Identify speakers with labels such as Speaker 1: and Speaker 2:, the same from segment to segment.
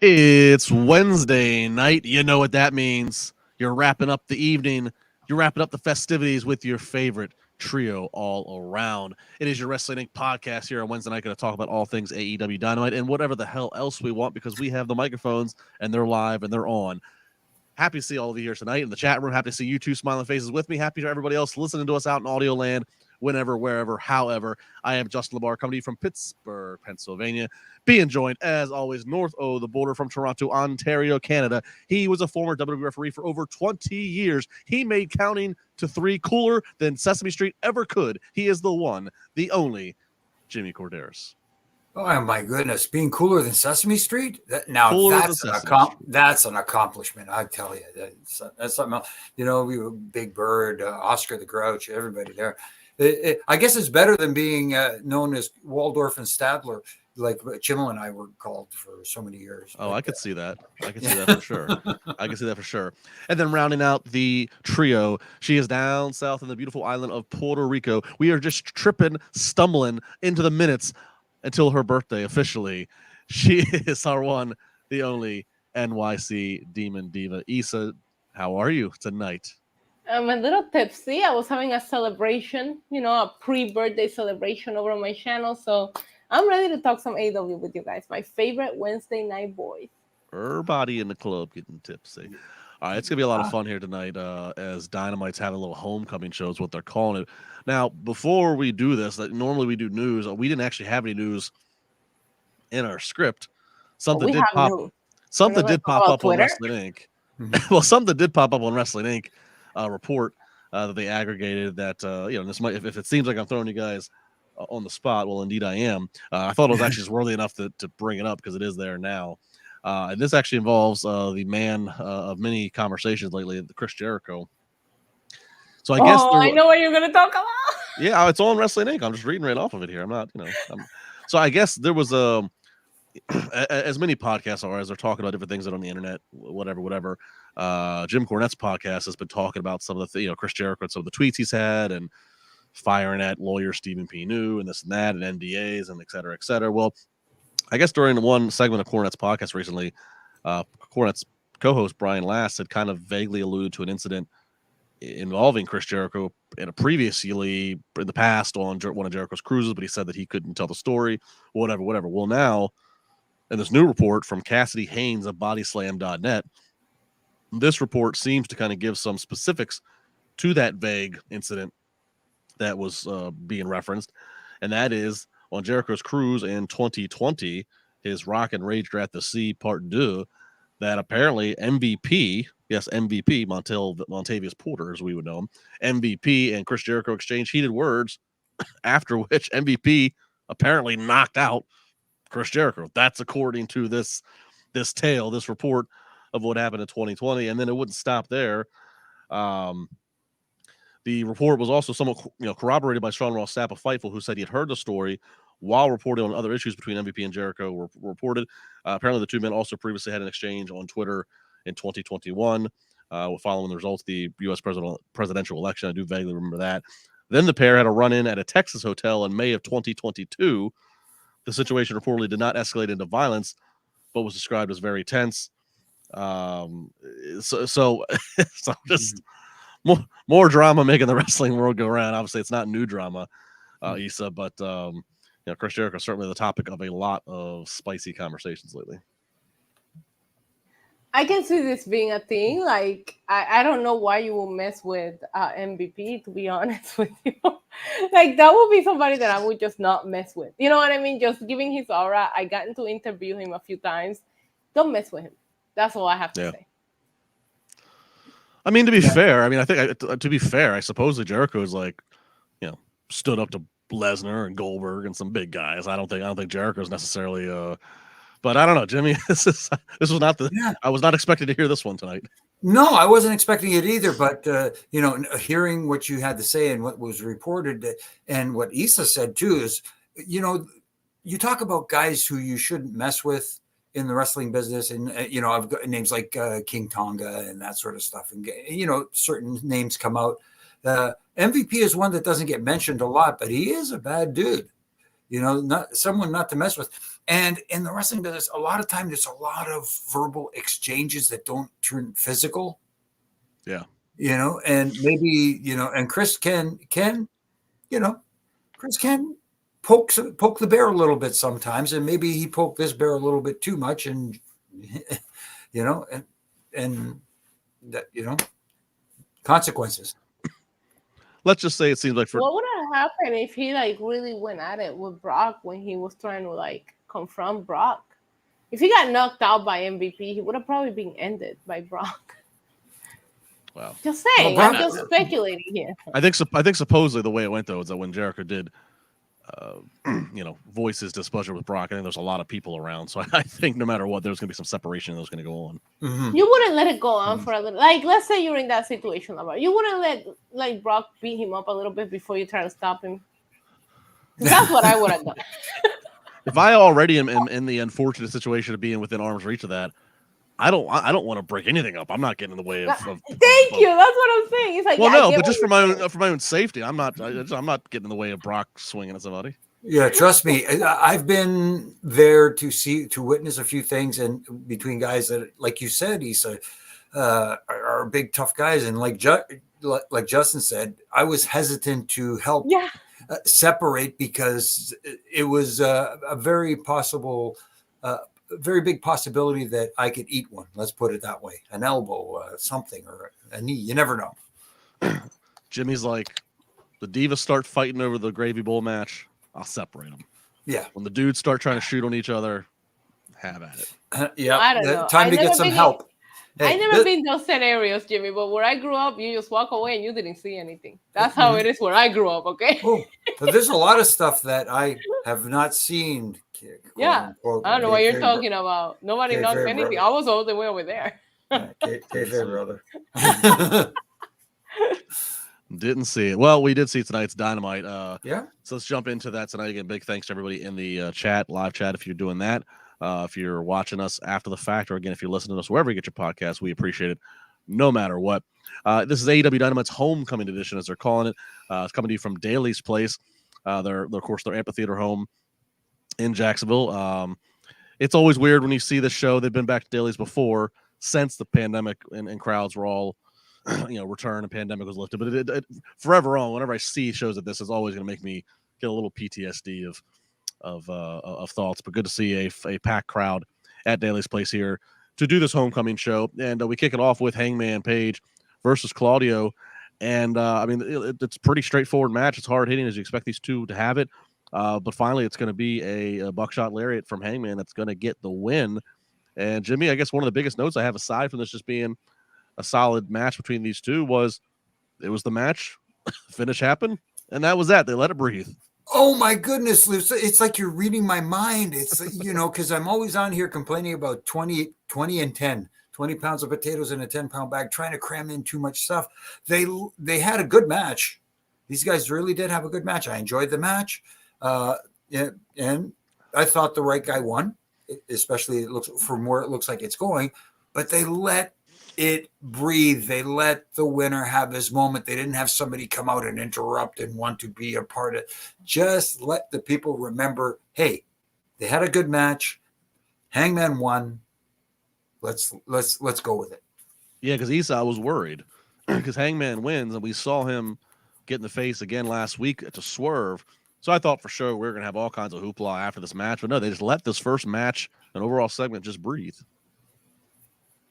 Speaker 1: It's Wednesday night. You know what that means. You're wrapping up the evening. You're wrapping up the festivities with your favorite trio all around. It is your Wrestling Inc. podcast here on Wednesday night. Going to talk about all things AEW Dynamite and whatever the hell else we want because we have the microphones and they're live and they're on. Happy to see all of you here tonight in the chat room. Happy to see you two smiling faces with me. Happy to everybody else listening to us out in audio land. Whenever, wherever, however. I am Justin LaBar coming to you from Pittsburgh, Pennsylvania, being joined, as always, north of the border from Toronto, Ontario, Canada. He was a former WWE referee for over 20 years. He made counting to 3 cooler than Sesame Street ever could. He is the one, the only, Jimmy Korderas.
Speaker 2: Oh, my goodness. Being cooler than Sesame Street? That's an accomplishment, I tell you. That's something else. You know, Big Bird, Oscar the Grouch, everybody there. I guess it's better than being known as Waldorf and Stadler, like Jim and I were called for so many years.
Speaker 1: Oh, I could see that. I could see that for sure. I could see that for sure. And then rounding out the trio, she is down south in the beautiful island of Puerto Rico. We are just stumbling into the minutes until her birthday officially. She is our one, the only NYC Demon Diva. Isa, how are you tonight?
Speaker 3: I'm a little tipsy. I was having a celebration, a pre-birthday celebration over on my channel. So I'm ready to talk some AEW with you guys. My favorite Wednesday night boys.
Speaker 1: Everybody in the club getting tipsy. All right, it's going to be a lot of fun here tonight as Dynamite's having a little homecoming show is what they're calling it. Now, before we do this, normally we do news. We didn't actually have any news in our script. Something did pop up on Wrestling Inc. Well, something did pop up on Wrestling Inc. Report that they aggregated that this might if it seems like I'm throwing you guys on the spot, well indeed I am. I thought it was actually just worthy enough to bring it up because it is there now, and this actually involves the man of many conversations lately, Chris Jericho. So I guess
Speaker 3: I know what you're going to talk about.
Speaker 1: Yeah, it's on Wrestling Inc. I'm just reading right off of it here. I'm not so I guess there was as many podcasts are as they're talking about different things that are on the internet, whatever. Jim Cornette's podcast has been talking about some of the Chris Jericho and some of the tweets he's had and firing at lawyer Stephen P. New and this and that and NDAs and et cetera, et cetera. Well, I guess during one segment of Cornette's podcast recently, Cornette's co-host Brian Last had kind of vaguely alluded to an incident involving Chris Jericho in in the past on one of Jericho's cruises, but he said that he couldn't tell the story, whatever. Well, now in this new report from Cassidy Haynes of bodyslam.net, this report seems to kind of give some specifics to that vague incident that was being referenced, and that is on Jericho's cruise in 2020, his Rock and Rage at the Sea Part 2, that apparently MVP, Montavious Porter, as we would know him, MVP and Chris Jericho exchanged heated words, after which MVP apparently knocked out Chris Jericho. That's according to this report of what happened in 2020, and then it wouldn't stop there. The report was also somewhat corroborated by Sean Ross Sapp of Fightful, who said he had heard the story while reporting on other issues between MVP and Jericho were reported. Apparently, the two men also previously had an exchange on Twitter in 2021 following the results of the U.S. presidential election. I do vaguely remember that. Then the pair had a run-in at a Texas hotel in May of 2022. The situation reportedly did not escalate into violence, but was described as very tense. So just more drama making the wrestling world go around. Obviously, it's not new drama, Isa, but Chris Jericho is certainly the topic of a lot of spicy conversations lately.
Speaker 3: I can see this being a thing. Like, I don't know why you will mess with MVP, to be honest with you. Like, that would be somebody that I would just not mess with. You know what I mean? Just giving his aura. I gotten to interview him a few times. Don't mess with him. That's all I have to say.
Speaker 1: I mean, to be fair, I suppose that Jericho is stood up to Lesnar and Goldberg and some big guys. I don't think Jericho's necessarily but I don't know, Jimmy. This was not I was not expecting to hear this one tonight.
Speaker 2: No, I wasn't expecting it either. But hearing what you had to say and what was reported and what Isa said too is, you talk about guys who you shouldn't mess with in the wrestling business, and I've got names like King Tonga and that sort of stuff, and certain names come out. MVP is one that doesn't get mentioned a lot, but he is a bad dude. not someone not to mess with. And in the wrestling business, a lot of times there's a lot of verbal exchanges that don't turn physical.
Speaker 1: Yeah.
Speaker 2: And maybe, and Chris can poke the bear a little bit sometimes, and maybe he poked this bear a little bit too much, and and that consequences.
Speaker 1: Let's just say it seems like
Speaker 3: what would have happened if he really went at it with Brock when he was trying to confront Brock? If he got knocked out by MVP, he would have probably been ended by Brock.
Speaker 1: Wow.
Speaker 3: Just saying, I'm just speculating here.
Speaker 1: I think supposedly the way it went though is that when Jericho did voice his displeasure with Brock, I think there's a lot of people around, so I think no matter what, there's going to be some separation that's going to go on.
Speaker 2: Mm-hmm.
Speaker 3: You wouldn't let it go on for a little, let's say you're in that situation, LaBar. You wouldn't let Brock beat him up a little bit before you try to stop him. That's what I would have done.
Speaker 1: If I already am in the unfortunate situation of being within arm's reach of that, I don't want to break anything up. I'm not getting in the way of.
Speaker 3: Thank you. That's what I'm saying. It's like,
Speaker 1: well, no, but just for my own safety, I'm not getting in the way of Brock swinging at somebody.
Speaker 2: Yeah, trust me. I've been there to witness a few things, and between guys that, like you said, Isa, are big tough guys, and like Justin said, I was hesitant to help separate because it was a very possible. Very big possibility that I could eat one. Let's put it that way. An elbow, something, or a knee. You never know.
Speaker 1: Jimmy's like, the divas start fighting over the gravy bowl match, I'll separate them.
Speaker 2: Yeah.
Speaker 1: When the dudes start trying to shoot on each other, have at it.
Speaker 2: Yeah.
Speaker 3: I don't know.
Speaker 2: Time to get some help.
Speaker 3: Hey, I've never been in those scenarios, Jimmy, but where I grew up, you just walk away and you didn't see anything. That's how it is where I grew up, okay?
Speaker 2: Oh, but there's a lot of stuff that I have not seen.
Speaker 3: Yeah. I don't know what you're talking about. Nobody knows anything. Brother. I was all the way over there.
Speaker 2: Brother.
Speaker 1: Didn't see it. Well, we did see tonight's Dynamite.
Speaker 2: Yeah.
Speaker 1: So let's jump into that tonight. Again, big thanks to everybody in the live chat, if you're doing that. If you're watching us after the fact, or again, if you're listening to us wherever you get your podcast, we appreciate it no matter what. This is AEW Dynamite's homecoming edition, as they're calling it. It's coming to you from Daly's Place. Of course, their amphitheater home in Jacksonville. It's always weird when you see the show. They've been back to Daly's before, since the pandemic and crowds were all, returned and pandemic was lifted. But it forever on, whenever I see shows at this, it's always going to make me get a little PTSD of thoughts. But good to see a packed crowd at Daly's Place here to do this homecoming show. And we kick it off with Hangman Page versus Claudio. And it's a pretty straightforward match. It's hard hitting as you expect these two to have it. But finally, it's going to be a buckshot lariat from Hangman that's going to get the win. And Jimmy, I guess one of the biggest notes I have, aside from this just being a solid match between these two, was it was the match. Finish happened, and that was that. They let it breathe.
Speaker 2: Oh my goodness, Lou. It's like you're reading my mind. It's, because I'm always on here complaining about 20 and 10. 20 pounds of potatoes in a 10-pound bag, trying to cram in too much stuff. They had a good match. These guys really did have a good match. I enjoyed the match. And I thought the right guy won, especially from where it looks like it's going. But they let it breathe. They let the winner have his moment. They didn't have somebody come out and interrupt and want to be a part of it. Just let the people remember, hey, they had a good match. Hangman won. Let's go with it.
Speaker 1: Yeah, because Isa was worried because Hangman wins, and we saw him get in the face again last week to Swerve. So I thought for sure we were going to have all kinds of hoopla after this match. But no, they just let this first match, an overall segment, just breathe.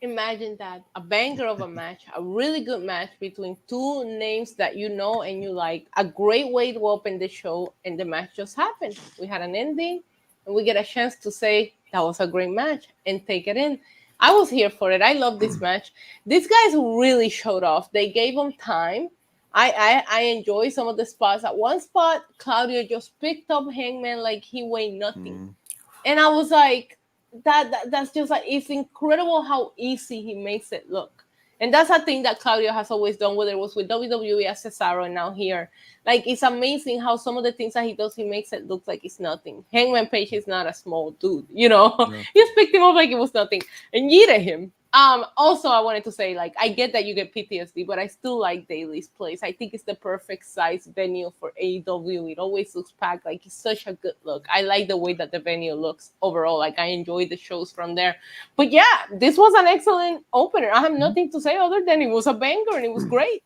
Speaker 3: Imagine that. A banger of a match, a really good match between two names that you know and you like. A great way to open the show, and the match just happened. We had an ending, and we get a chance to say that was a great match and take it in. I was here for it. I love this match. These guys really showed off. They gave them time. I enjoy some of the spots. At one spot, Claudio just picked up Hangman like he weighed nothing. And I was like, that's just like, it's incredible how easy he makes it look. And that's a thing that Claudio has always done, whether it was with WWE as Cesaro and now here. Like, it's amazing how some of the things that he does, he makes it look like it's nothing. Hangman Page is not a small dude, Yeah. He just picked him up like it was nothing and yeeted him. Also, I wanted to say, like, I get that you get PTSD, but I still like Daly's place. I think it's the perfect size venue for AEW. It always looks packed. Like, it's such a good look. I like the way that the venue looks overall. Like, I enjoy the shows from there. But yeah, this was an excellent opener. I have nothing to say other than it was a banger and it was great.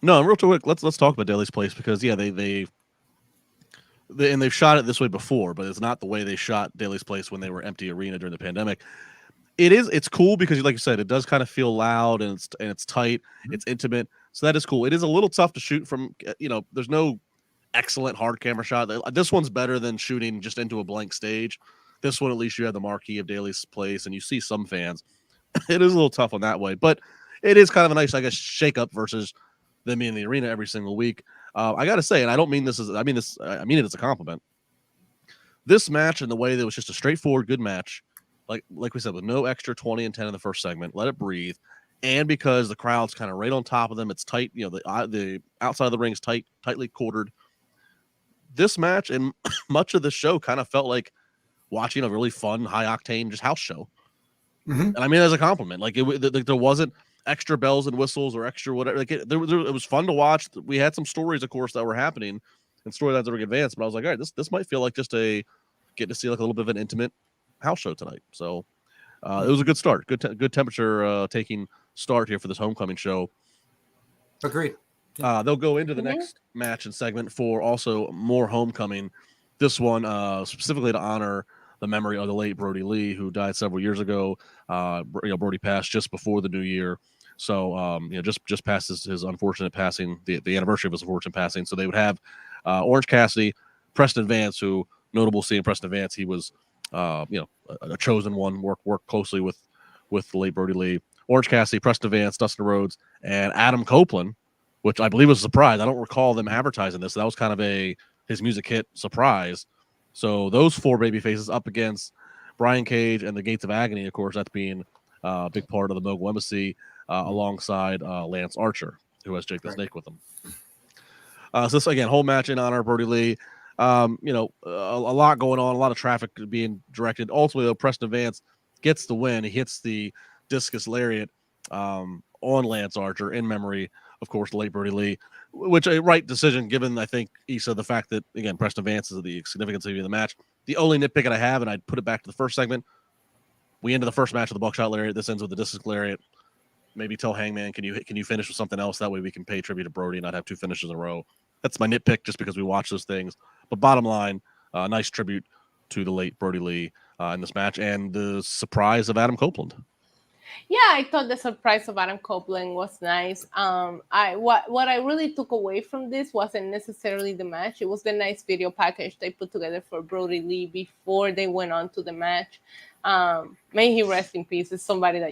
Speaker 1: No, real quick, let's talk about Daly's place, because yeah, they've shot it this way before, but it's not the way they shot Daly's place when they were empty arena during the pandemic. It's cool because, like you said, it does kind of feel loud and it's tight, it's intimate, so that is cool. It is a little tough to shoot from, there's no excellent hard camera shot. This one's better than shooting just into a blank stage. This one, at least you have the marquee of Daly's place and you see some fans. It is a little tough on that way, but it is kind of a nice, I guess, shake up versus them being in the arena every single week. I gotta say, and I don't mean this I mean it as a compliment. This match, and the way that it was just a straightforward good match, like we said, with no extra 20 and 10 in the first segment, let it breathe, and because the crowd's kind of right on top of them, it's tight. The outside of the ring is tightly quartered. This match and much of the show kind of felt like watching a really fun, high octane, just house show. And I mean, as a compliment, like there wasn't extra bells and whistles or extra whatever. Like it was fun to watch. We had some stories, of course, that were happening and storylines that were advanced. But I was like, all right, this might feel like just getting to see like a little bit of an intimate house show tonight. So it was a good start, good temperature taking start here for this homecoming show.
Speaker 2: Agreed.
Speaker 1: They'll go into the next match and segment for also more homecoming. This one specifically to honor the memory of the late Brody Lee, who died several years ago. Brody passed just before the new year. So, just past his unfortunate passing, the anniversary of his unfortunate passing. So they would have Orange Cassidy, Preston Vance, who notable seeing Preston Vance. He was, a chosen one, worked closely with the late Brody Lee. Orange Cassidy, Preston Vance, Dustin Rhodes, and Adam Copeland, which I believe was a surprise. I don't recall them advertising this. That was kind of his music hit surprise. So those four baby faces up against Brian Cage and the Gates of Agony, of course, that's being a big part of the Mogul Embassy, alongside Lance Archer, who has Jake the Snake with him. So this, again, whole match in honor of Brody Lee. A lot going on, a lot of traffic being directed. Ultimately, though, Preston Vance gets the win. He hits the discus lariat on Lance Archer in memory, of course, the late Brody Lee, which a right decision given, I think, Isa, the fact that, again, Preston Vance is the significance of the match. The only nitpick that I have, and I'd put it back to the first segment, we ended the first match with the buckshot lariat. This ends with the discus lariat. Maybe tell Hangman, can you finish with something else? That way we can pay tribute to Brody and not have two finishes in a row. That's my nitpick, just because we watch those things. But bottom line, nice tribute to the late Brody Lee in this match, and the surprise of Adam Copeland.
Speaker 3: Yeah, I thought the surprise of Adam Copeland was nice. What I really took away from this wasn't necessarily the match. It was the nice video package they put together for Brody Lee before they went on to the match. May he rest in peace. It's somebody that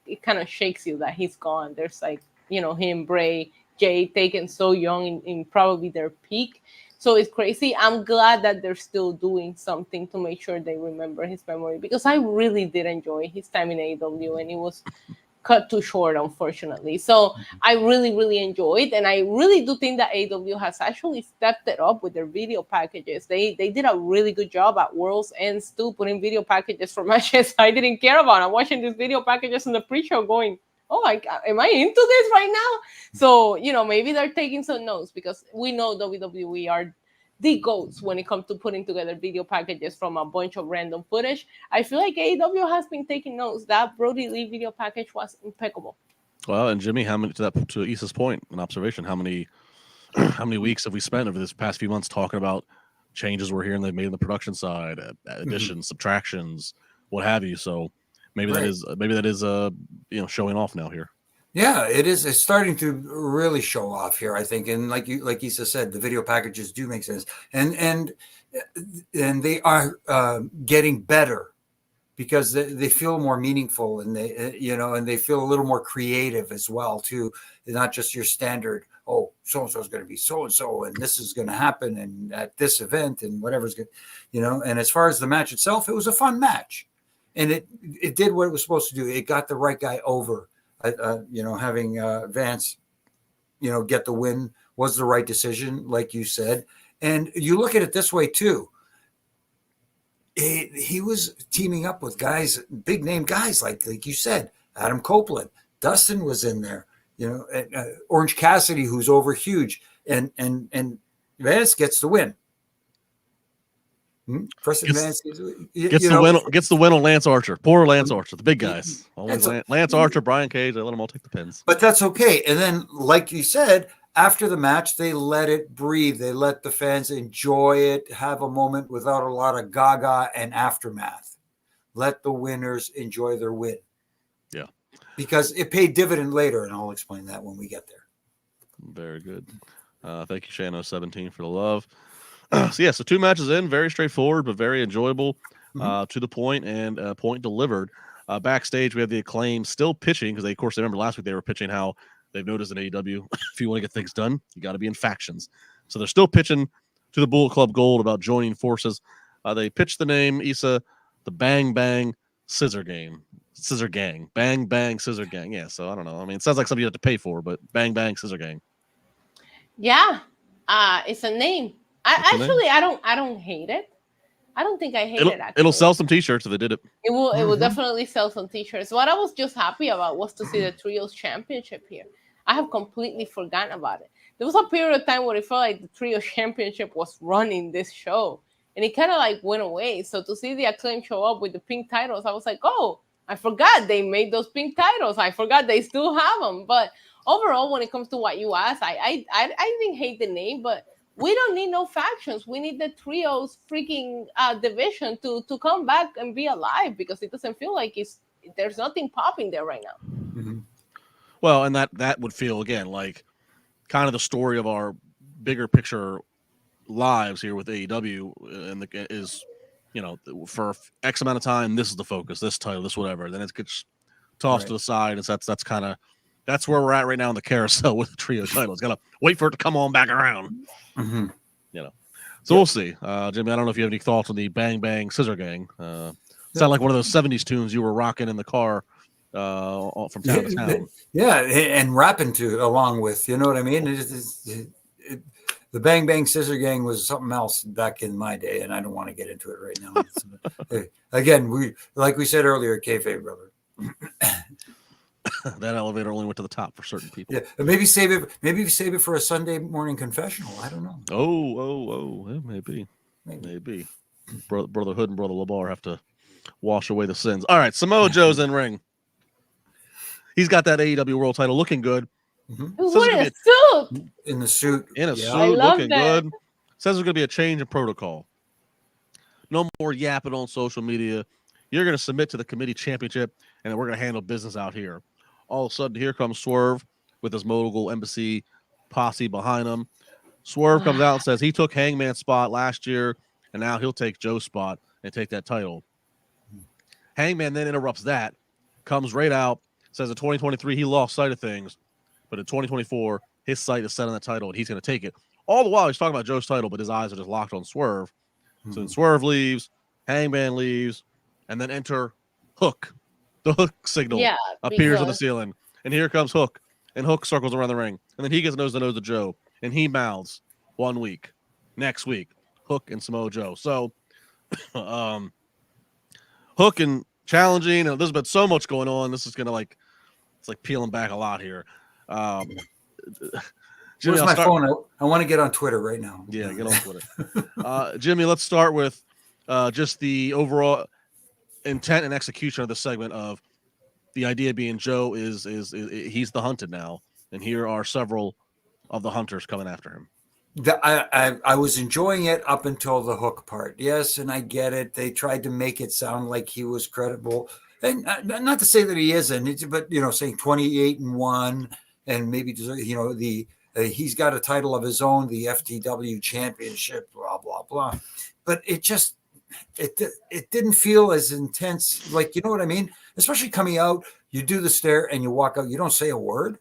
Speaker 3: it kind of shakes you that he's gone. There's like, him, Bray, Jay taken so young in probably their peak. So it's crazy. I'm glad that they're still doing something to make sure they remember his memory, because I really did enjoy his time in AEW, and it was cut too short, unfortunately. So I really, really enjoyed, and I really do think that AEW has actually stepped it up with their video packages. They did a really good job at World's Ends too, putting video packages for matches I didn't care about. I'm watching these video packages in the pre-show going, oh my God, am I into this right now? So, maybe they're taking some notes, because we know WWE are the GOATs when it comes to putting together video packages from a bunch of random footage. I feel like AEW has been taking notes. That Brody Lee video package was impeccable.
Speaker 1: Well, and Jimmy, to Isa's point, an observation, how many weeks have we spent over this past few months talking about changes we're hearing they've made on the production side, additions, subtractions, what have you. So maybe that is showing off now here.
Speaker 2: Yeah, it is. It's starting to really show off here, I think. And like Isa said, the video packages do make sense, and they are getting better, because they feel more meaningful, and they feel a little more creative as well too. They're not just your standard, oh, so and so is going to be so and so, and this is going to happen, and at this event, and whatever's good, And as far as the match itself, it was a fun match, and it did what it was supposed to do. It got the right guy over. Having Vance, get the win was the right decision, like you said. And you look at it this way too. He was teaming up with guys, big name guys, like you said, Adam Copeland, Dustin was in there, Orange Cassidy, who's over huge, and Vance gets the win. Preston Vance
Speaker 1: gets the win on Lance Archer. Poor Lance Archer, the big guys. Always Lance Archer, Brian Cage. They let them all take the pins.
Speaker 2: But that's okay. And then, like you said, after the match, they let it breathe. They let the fans enjoy it, have a moment without a lot of gaga and aftermath. Let the winners enjoy their win.
Speaker 1: Yeah.
Speaker 2: Because it paid dividend later, and I'll explain that when we get there.
Speaker 1: Very good. Thank you, Shano17, for the love. So 2 matches in, very straightforward, but very enjoyable, to the point, and point delivered. Backstage, we have the Acclaim still pitching, because, of course, remember last week they were pitching how they've noticed in AEW, if you want to get things done, you got to be in factions. So they're still pitching to the Bullet Club Gold about joining forces. They pitched the name, Isa, the Bang Bang Scissor Gang. Bang Bang Scissor Gang. Yeah, so I don't know. I mean, it sounds like something you have to pay for, but Bang Bang Scissor Gang.
Speaker 3: Yeah, it's a name. I don't hate it. I don't think I hate it. Actually,
Speaker 1: it'll sell some T-shirts if they did it.
Speaker 3: It will definitely sell some T-shirts. What I was just happy about was to see the Trios Championship here. I have completely forgotten about it. There was a period of time where it felt like the Trios Championship was running this show, and it kind of like went away. So to see the Acclaim show up with the pink titles, I was like, oh, I forgot they made those pink titles. I forgot they still have them. But overall, when it comes to what you asked, I didn't hate the name, but we don't need no factions. We need the Trios freaking division to come back and be alive, because it doesn't feel like there's nothing popping there right now.
Speaker 2: Mm-hmm.
Speaker 1: Well, and that would feel, again, like kind of the story of our bigger picture lives here with AEW, and is, for X amount of time, this is the focus, this title, this whatever. Then it gets tossed to the side. And that's where we're at right now in the carousel with the trio title. It's got to wait for it to come on back around.
Speaker 2: Mm-hmm.
Speaker 1: So we'll see. Jimmy, I don't know if you have any thoughts on the Bang Bang Scissor Gang. Sound like one of those 70s tunes you were rocking in the car from town to town.
Speaker 2: Yeah, and rapping along with, you know what I mean? The Bang Bang Scissor Gang was something else back in my day, and I don't want to get into it right now. Again, like we said earlier, kayfabe, brother.
Speaker 1: That elevator only went to the top for certain people.
Speaker 2: Yeah, maybe save it for a Sunday morning confessional. I don't know.
Speaker 1: Oh, yeah, maybe. Brother Hood and Brother LaBar have to wash away the sins. All right, Samoa Joe's in ring. He's got that AEW World Title, looking good.
Speaker 3: Mm-hmm. In
Speaker 2: the suit,
Speaker 1: looking good. Says there's going to be a change in protocol. No more yapping on social media. You're going to submit to the committee championship, and then we're going to handle business out here. All of a sudden, here comes Swerve with his Mogul Embassy posse behind him. Swerve comes out and says he took Hangman's spot last year, and now he'll take Joe's spot and take that title. Hangman then interrupts that, comes right out, says in 2023 he lost sight of things, but in 2024 his sight is set on that title and he's going to take it. All the while he's talking about Joe's title, but his eyes are just locked on Swerve. So then Swerve leaves, Hangman leaves, and then enter Hook. The Hook signal appears on the ceiling, and here comes Hook, and Hook circles around the ring, and then he gets nose to nose to Joe, and he mouths 1 week. Next week, Hook and Samoa Joe. So, Hook and challenging, and there's been so much going on. This is gonna it's like peeling back a lot here.
Speaker 2: Jimmy, where's my phone? I want to get on Twitter right now.
Speaker 1: Yeah, get on Twitter. Jimmy, let's start with just the overall intent and execution of the segment. Of the idea being Joe is he's the hunted now, and here are several of the hunters coming after him.
Speaker 2: I was enjoying it up until the Hook part. Yes, and I get it. They tried to make it sound like he was credible, and not to say that he isn't, but saying 28-1, and maybe he's got a title of his own, the FTW Championship, blah blah blah. But it didn't feel as intense, like, you know what I mean? Especially coming out, you do the stare and you walk out, you don't say a word.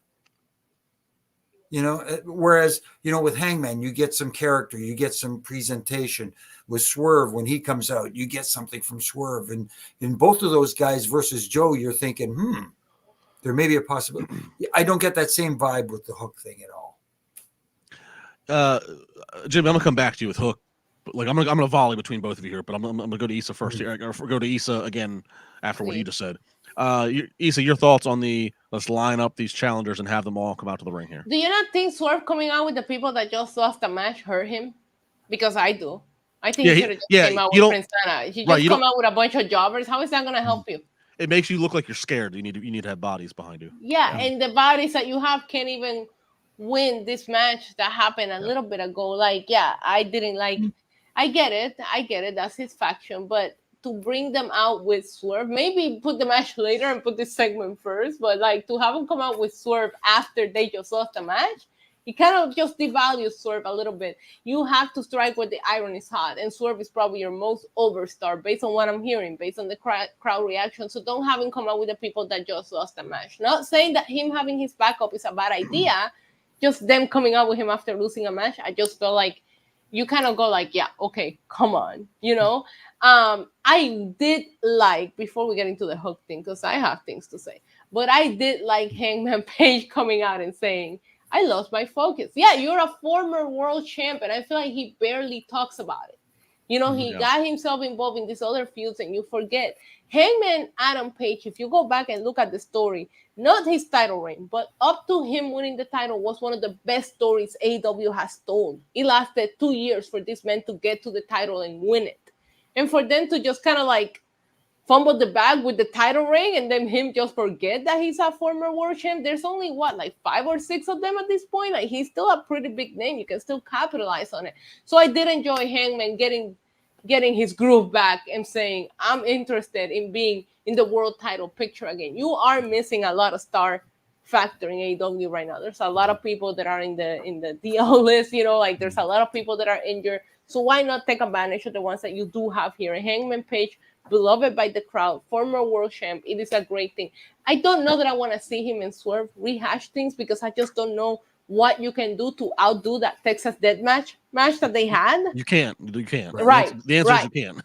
Speaker 2: Whereas, with Hangman, you get some character, you get some presentation. With Swerve, when he comes out, you get something from Swerve. And in both of those guys versus Joe, you're thinking, there may be a possibility. I don't get that same vibe with the Hook thing at all.
Speaker 1: Jim, I'm going to come back to you with Hook like I'm gonna volley between both of you here, but I'm gonna go to Isa first here, or go to Isa again after what you just said. Isa, your thoughts on let's line up these challengers and have them all come out to the ring here.
Speaker 3: Do you not think Swerve coming out with the people that just lost the match hurt him? Because I do. I think he should have just came out with Prince Nana. He just come out with a bunch of jobbers. How is that going to help you?
Speaker 1: It makes you look like you're scared. You need to have bodies behind you.
Speaker 3: Yeah, and the bodies that you have can't even win this match that happened a little bit ago. Like, I didn't like. I get it. That's his faction, but to bring them out with Swerve, maybe put the match later and put this segment first, but like to have them come out with Swerve after they just lost the match, it kind of just devalues Swerve a little bit. You have to strike where the iron is hot, and Swerve is probably your most overstar based on what I'm hearing, based on the crowd reaction. So don't have him come out with the people that just lost the match. Not saying that him having his backup is a bad idea, just them coming out with him after losing a match. I just felt like you kind of go like, yeah, okay, come on, you know? I did like, before we get into the Hook thing, because I have things to say, but I did like Hangman Page coming out and saying, I lost my focus. Yeah, you're a former world champion. I feel like he barely talks about it. You know, he got himself involved in these other feuds and you forget. Hangman Adam Page, if you go back and look at the story, not his title reign, but up to him winning the title was one of the best stories AEW has told. It lasted 2 years for this man to get to the title and win it. And for them to just kind of like fumble the bag with the title reign and then him just forget that he's a former world champ. There's only like 5 or 6 of them at this point. Like he's still a pretty big name. You can still capitalize on it. So I did enjoy Hangman getting his groove back and saying, I'm interested in being in the world title picture again. You are missing a lot of star factor in AEW right now. There's a lot of people that are in the DL list, you know, like there's a lot of people that are injured. So why not take advantage of the ones that you do have here? Hangman Page, beloved by the crowd, former world champ. It is a great thing. I don't know that I want to see him and Swerve rehash things because I just don't know what you can do to outdo that Texas Deathmatch match that they had.
Speaker 1: You can't.
Speaker 3: Right.
Speaker 1: The answer is you can't.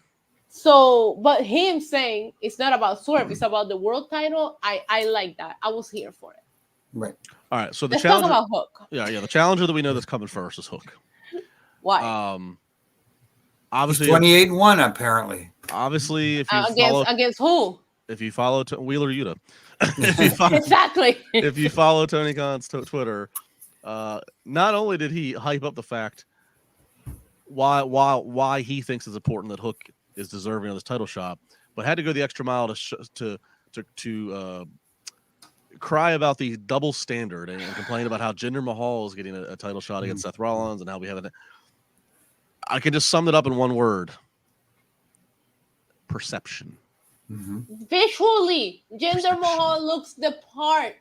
Speaker 3: So, but him saying it's not about Swerve, it's about the world title. I like that. I was here for it.
Speaker 2: Right.
Speaker 1: All right. So
Speaker 3: let's talk about Hook.
Speaker 1: Yeah. The challenger that we know that's coming first is Hook.
Speaker 3: Why?
Speaker 1: Obviously
Speaker 2: 28-1 apparently.
Speaker 1: Obviously, if you
Speaker 3: against who?
Speaker 1: If you follow Wheeler Yuta,
Speaker 3: exactly.
Speaker 1: If you follow Tony Khan's Twitter, not only did he hype up the fact why he thinks it's important that Hook is deserving of this title shot, but had to go the extra mile to cry about the double standard and complain about how Jinder Mahal is getting a title shot against Seth Rollins and how we have it. I can just sum it up in one word: perception.
Speaker 3: Visually, Jinder Mahal looks the part.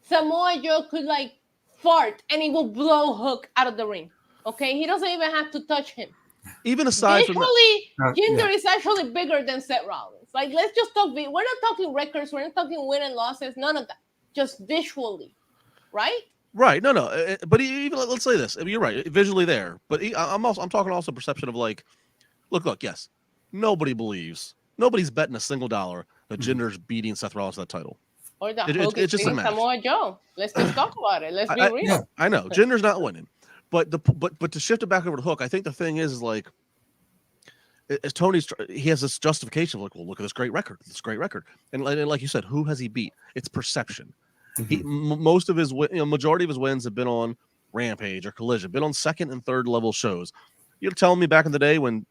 Speaker 3: Samoa Joe could like fart and he will blow Hook out of the ring. Okay, he doesn't even have to touch him.
Speaker 1: Even aside
Speaker 3: visually, from Jinder is actually bigger than Seth Rollins. Like, let's just talk. We're not talking records. We're not talking win and losses. None of that. Just visually, right?
Speaker 1: Right. No. But even let's say this. I mean, you're right. Visually there. But I'm talking also perception of like, look. Yes, nobody's betting a single dollar that Jinder's beating Seth Rollins to that title.
Speaker 3: Or that Hook is beating Samoa Joe. Let's just talk about it. Let's be real.
Speaker 1: Yeah, I know Jinder's not winning, but to shift it back over to Hook, I think the thing is like, as he has this justification of like, well, look at this great record, and like you said, who has he beat? It's perception. Most of his majority of his wins have been on Rampage or Collision, been on second and third level shows. You're telling me back in the day when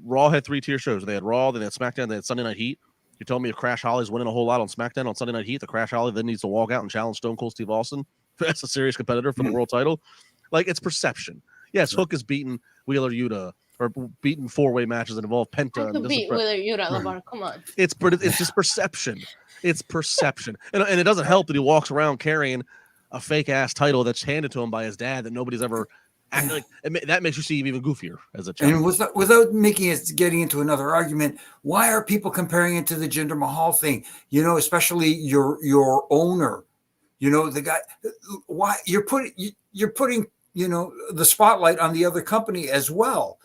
Speaker 1: Raw had 3-tier shows, they had Raw, then they had SmackDown, they had Sunday Night Heat. You're telling me if Crash Holly's winning a whole lot on SmackDown on Sunday Night Heat, the Crash Holly then needs to walk out and challenge Stone Cold Steve Austin as a serious competitor for the world title? Like, it's perception. Yes, Hook has beaten Wheeler Yuta or beaten 4-way matches that involve Penta.
Speaker 3: I could beat Wheeler Yuta, LaBar. Come on.
Speaker 1: It's just perception. It's perception. And it doesn't help that he walks around carrying a fake ass title that's handed to him by his dad that nobody's ever acted like. That makes you see him even goofier as a child.
Speaker 2: And without making it getting into another argument, why are people comparing it to the Jinder Mahal thing? You know, especially your owner. You know, the guy. Why you're putting the spotlight on the other company as well.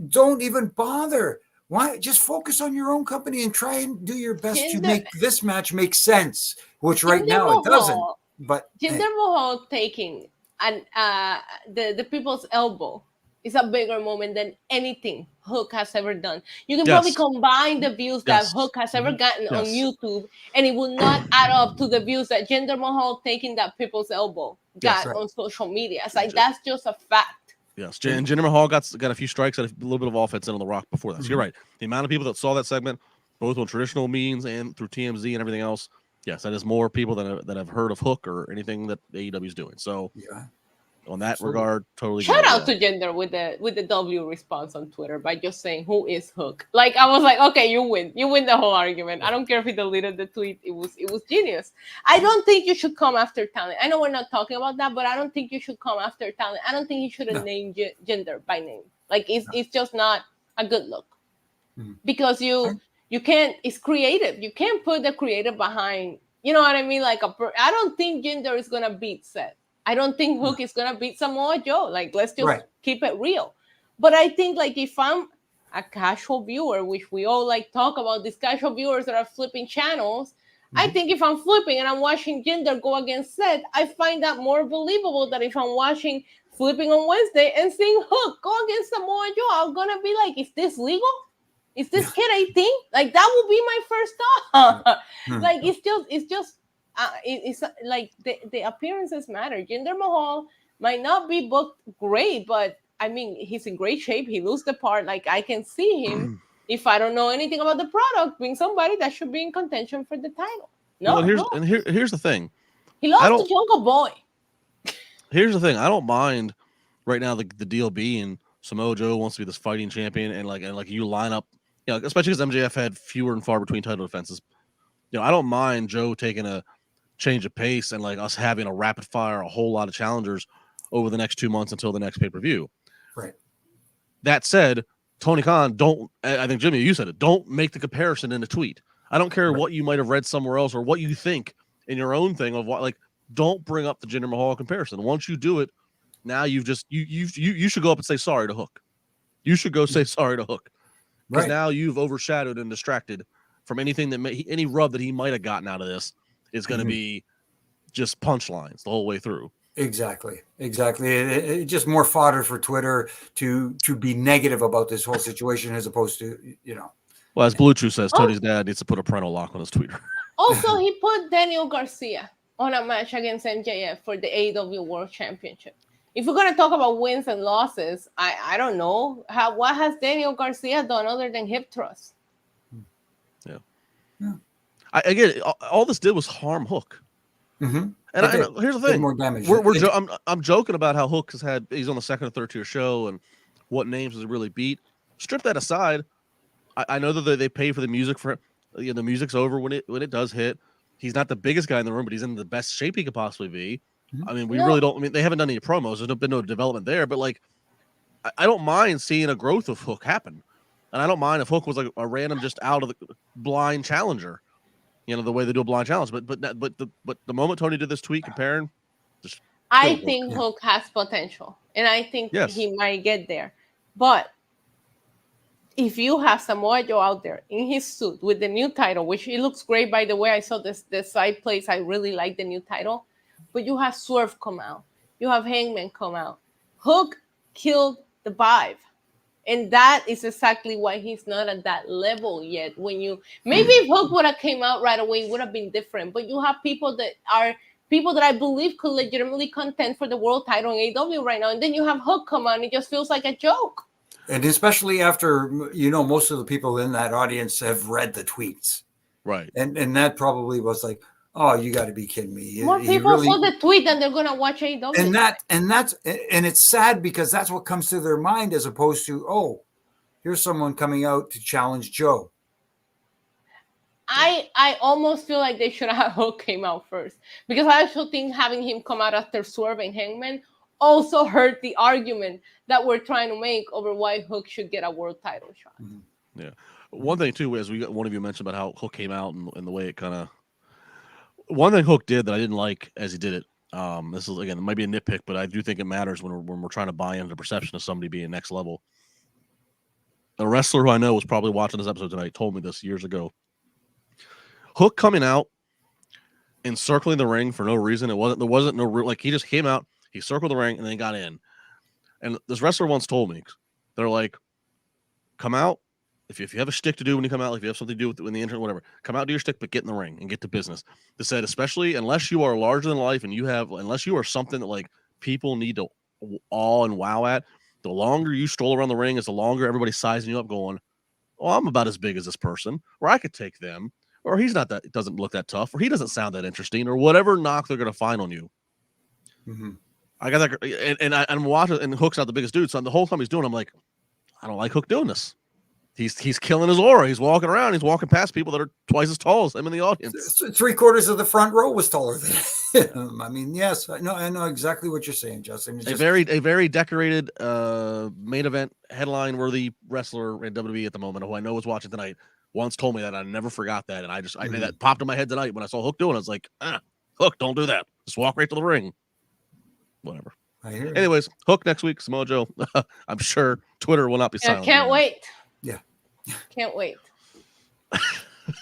Speaker 2: Don't even bother. Why just focus on your own company and try and do your best to make this match make sense, which right now it doesn't. But
Speaker 3: Jinder Mahal taking the people's elbow It's a bigger moment than anything Hook has ever done. You can probably combine the views that Hook has ever gotten on YouTube, and it will not add up to the views that Jinder Mahal taking that people's elbow got on social media. It's like, that's just a fact.
Speaker 1: Yes, and Jinder Mahal got a few strikes, and a little bit of offense in on The Rock before that. So you're right. The amount of people that saw that segment, both on traditional means and through TMZ and everything else, yes, that is more people that have heard of Hook or anything that AEW is doing. So on that regard, totally.
Speaker 3: Shout out to Jinder with the W response on Twitter by just saying, "Who is Hook?" Like, I was like, okay, you win the whole argument. I don't care if he deleted the tweet. It was genius. I don't think you should come after talent. I know we're not talking about that, but I don't think you should come after talent. I don't think he should have named Jinder by name. Like, it's just not a good look because you can't. It's creative. You can't put the creative behind. You know what I mean? Like I don't think Jinder is gonna beat Seth. I don't think Hook is going to beat Samoa Joe. Like, let's just keep it real. But I think, like, if I'm a casual viewer, which we all, like, talk about these casual viewers that are flipping channels, I think if I'm flipping and I'm watching Jinder go against Seth, I find that more believable than if I'm watching flipping on Wednesday and seeing Hook go against Samoa Joe. I'm going to be like, is this legal? Is this kid 18? Like, that would be my first thought. Like, it's just. It's like the appearances matter. Jinder Mahal might not be booked great, but I mean, he's in great shape. He looks the part. Like, I can see him, if I don't know anything about the product, being somebody that should be in contention for the title.
Speaker 1: Here's the thing.
Speaker 3: He lost to Jungle Boy.
Speaker 1: Here's the thing. I don't mind right now the deal being Samoa Joe wants to be this fighting champion, and like you line up, especially because MJF had fewer and far between title defenses. I don't mind Joe taking a change of pace and like us having a rapid fire, a whole lot of challengers over the next 2 months until the next pay-per-view.
Speaker 2: Right.
Speaker 1: That said, Tony Khan, I think Jimmy, you said it, don't make the comparison in a tweet. I don't care what you might have read somewhere else or what you think in your own thing of what, like, don't bring up the Jinder Mahal comparison. Once you do it, now you should go up and say sorry to Hook. You should go say sorry to Hook. Because now you've overshadowed and distracted from anything any rub that he might have gotten out of this. Is going to be just punchlines the whole way through.
Speaker 2: Exactly. It just more fodder for Twitter to be negative about this whole situation as opposed to,
Speaker 1: Well, as Blue Chew says, Tony's dad needs to put a parental lock on his Twitter.
Speaker 3: Also, he put Daniel Garcia on a match against MJF for the AEW World Championship. If we're going to talk about wins and losses, I don't know. What has Daniel Garcia done other than hip thrust?
Speaker 1: Yeah. Again, all this did was harm Hook. And here's the thing:
Speaker 2: more damage.
Speaker 1: I'm joking about how Hook he's on the second or third tier show, and what names does he really beat? Strip that aside. I know that they pay for the music for it. The music's over when it does hit. He's not the biggest guy in the room, but he's in the best shape he could possibly be. I mean, really don't. I mean, they haven't done any promos. There's been no development there, but like, I don't mind seeing a growth of Hook happen, and I don't mind if Hook was like a random just out of the blind challenger. The way they do a blind challenge, but the moment Tony did this tweet comparing,
Speaker 3: I think Hook has potential, and I think he might get there. But if you have Samoa Joe out there in his suit with the new title, which it looks great, by the way, I saw the side plays. I really like the new title, but you have Swerve come out, you have Hangman come out. Hook killed the vibe. And that is exactly why he's not at that level yet. Maybe if Hook would have came out right away, it would have been different. But you have people that I believe could legitimately contend for the world title in AEW right now. And then you have Hook come out and it just feels like a joke.
Speaker 2: And especially after, most of the people in that audience have read the tweets.
Speaker 1: Right.
Speaker 2: And that probably was like, oh, you got to be kidding me.
Speaker 3: More people saw the tweet than they're going to watch AEW.
Speaker 2: And it's sad because that's what comes to their mind as opposed to, oh, here's someone coming out to challenge Joe.
Speaker 3: I almost feel like they should have Hook came out first, because I also think having him come out after Swerve and Hangman also hurt the argument that we're trying to make over why Hook should get a world title shot.
Speaker 1: Yeah. One thing too, as one of you mentioned about how Hook came out and the way it kind of. One thing Hook did that I didn't like as he did it. This is, again, it might be a nitpick, but I do think it matters when we're trying to buy into the perception of somebody being next level. A wrestler who I know was probably watching this episode tonight told me this years ago. Hook coming out and circling the ring for no reason. There wasn't no, like, he just came out, he circled the ring and then got in. And this wrestler once told me, they're like, come out. If you have a shtick to do when you come out, if you have something to do with in the internet, whatever, come out, do your shtick, but get in the ring and get to business. They said, especially unless you are larger than life and unless you are something that like people need to awe and wow at, the longer you stroll around the ring is the longer everybody's sizing you up going, oh, I'm about as big as this person, or I could take them, or he's not that, it doesn't look that tough, or he doesn't sound that interesting, or whatever knock they're going to find on you.
Speaker 2: Mm-hmm.
Speaker 1: I got that, and I'm watching, and Hook's not the biggest dude, so the whole time he's doing, I'm like, I don't like Hook doing this. He's killing his aura. He's walking around. He's walking past people that are twice as tall as him in the audience.
Speaker 2: 3/4 of the front row was taller than him. I mean, yes, I know exactly what you're saying, Justin. It's
Speaker 1: a very decorated main event headline worthy wrestler in WWE at the moment, who I know is watching tonight, once told me that. I never forgot that, and I made that popped in my head tonight when I saw Hook doing it. I was like, Hook, don't do that. Just walk right to the ring. Whatever.
Speaker 2: I hear you.
Speaker 1: Anyways, Hook next week, Samoa Joe. I'm sure Twitter will not be silent.
Speaker 3: Can't wait.
Speaker 2: Yeah.
Speaker 3: Can't wait.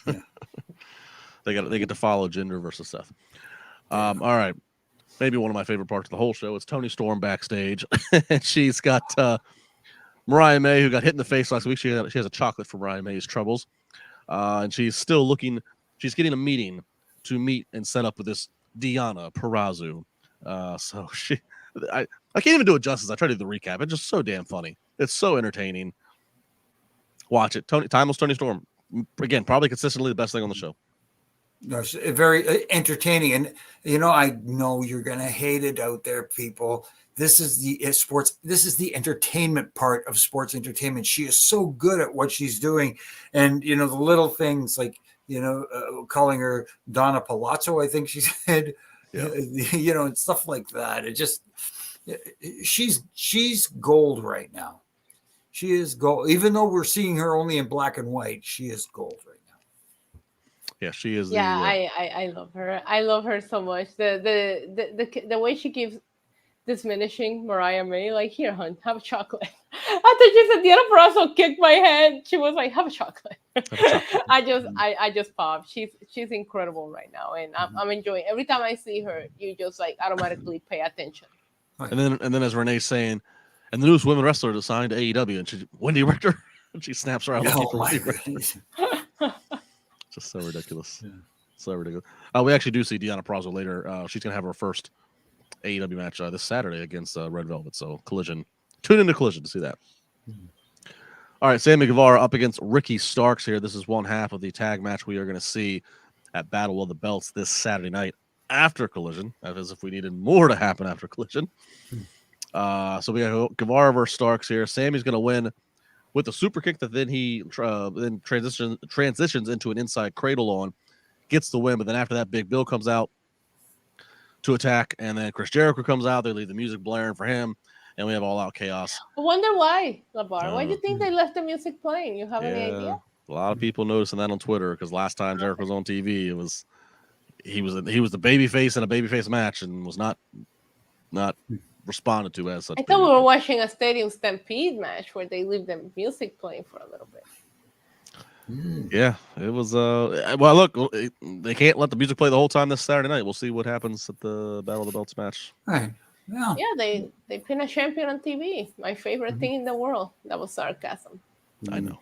Speaker 2: Yeah.
Speaker 1: They get to follow Jinder versus Seth. All right. Maybe one of my favorite parts of the whole show is Toni Storm backstage. And she's got Mariah May, who got hit in the face last week. She has a chocolate for Mariah May's troubles. And she's still she's getting a meeting to meet and set up with this Deonna Purrazzo. So I can't even do it justice. I try to do the recap. It's just so damn funny. It's so entertaining. Watch it. Timeless Toni Storm. Again, probably consistently the best thing on the show.
Speaker 2: No, it's very entertaining. And, I know you're going to hate it out there, people. This is the sports. This is the entertainment part of sports entertainment. She is so good at what she's doing. And, the little things like, calling her Donna Palazzo, I think she said, and stuff like that. It just, she's gold right now. She is gold. Even though we're seeing her only in black and white, she is gold right now.
Speaker 1: Yeah, she is.
Speaker 3: Yeah, I love her. I love her so much. The way she keeps diminishing Mariah May, like, here, hon, have a chocolate. After she said Deonna Purrazzo kicked my head, she was like, have a chocolate. I just pop. She's incredible right now, and I'm enjoying. Every time I see her, you just like automatically pay attention.
Speaker 1: And then as Renee's saying, and the newest women wrestler to sign to AEW, and Wendy Richter, and she snaps her out. Just so ridiculous. Yeah. So ridiculous. We actually do see Deonna Purrazzo later. She's gonna have her first AEW match this Saturday against Red Velvet. So Collision. Tune into Collision to see that. Mm-hmm. All right, Sammy Guevara up against Ricky Starks here. This is one half of the tag match we are going to see at Battle of the Belts this Saturday night after Collision, as if we needed more to happen after Collision. So we got Guevara versus Starks here. Sammy's going to win with a super kick that then he then transitions into an inside cradle on, gets the win. But then after that, Big Bill comes out to attack, and then Chris Jericho comes out. They leave the music blaring for him, and we have all out chaos.
Speaker 3: I wonder why, LaBar. Why do you think they left the music playing? You have any idea?
Speaker 1: A lot of people noticing that on Twitter, because last time Jericho was on TV, he was the babyface in a babyface match and was not responded to as such.
Speaker 3: I thought we were watching a Stadium Stampede match where they leave the music playing for a little bit.
Speaker 1: Yeah, it was. Well, look, they can't let the music play the whole time this Saturday night. We'll see what happens at the Battle of the Belts match.
Speaker 2: Right. Yeah.
Speaker 3: Yeah, they pin a champion on TV. My favorite thing in the world. That was sarcasm.
Speaker 1: I know.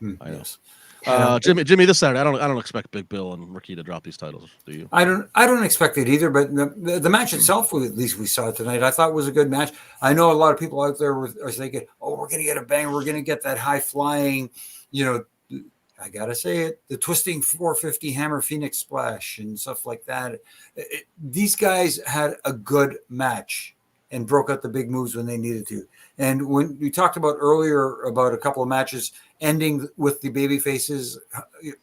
Speaker 1: Jimmy, this Saturday, I don't expect Big Bill and Ricky to drop these titles. Do you?
Speaker 2: I don't expect it either. But the match itself, at least we saw it tonight, I thought was a good match. I know a lot of people out there are thinking, "Oh, we're gonna get a bang. We're gonna get that high flying." I gotta say it, the twisting 450 hammer Phoenix splash and stuff like that. These guys had a good match and broke out the big moves when they needed to. And when we talked about earlier about a couple of matches ending with the baby faces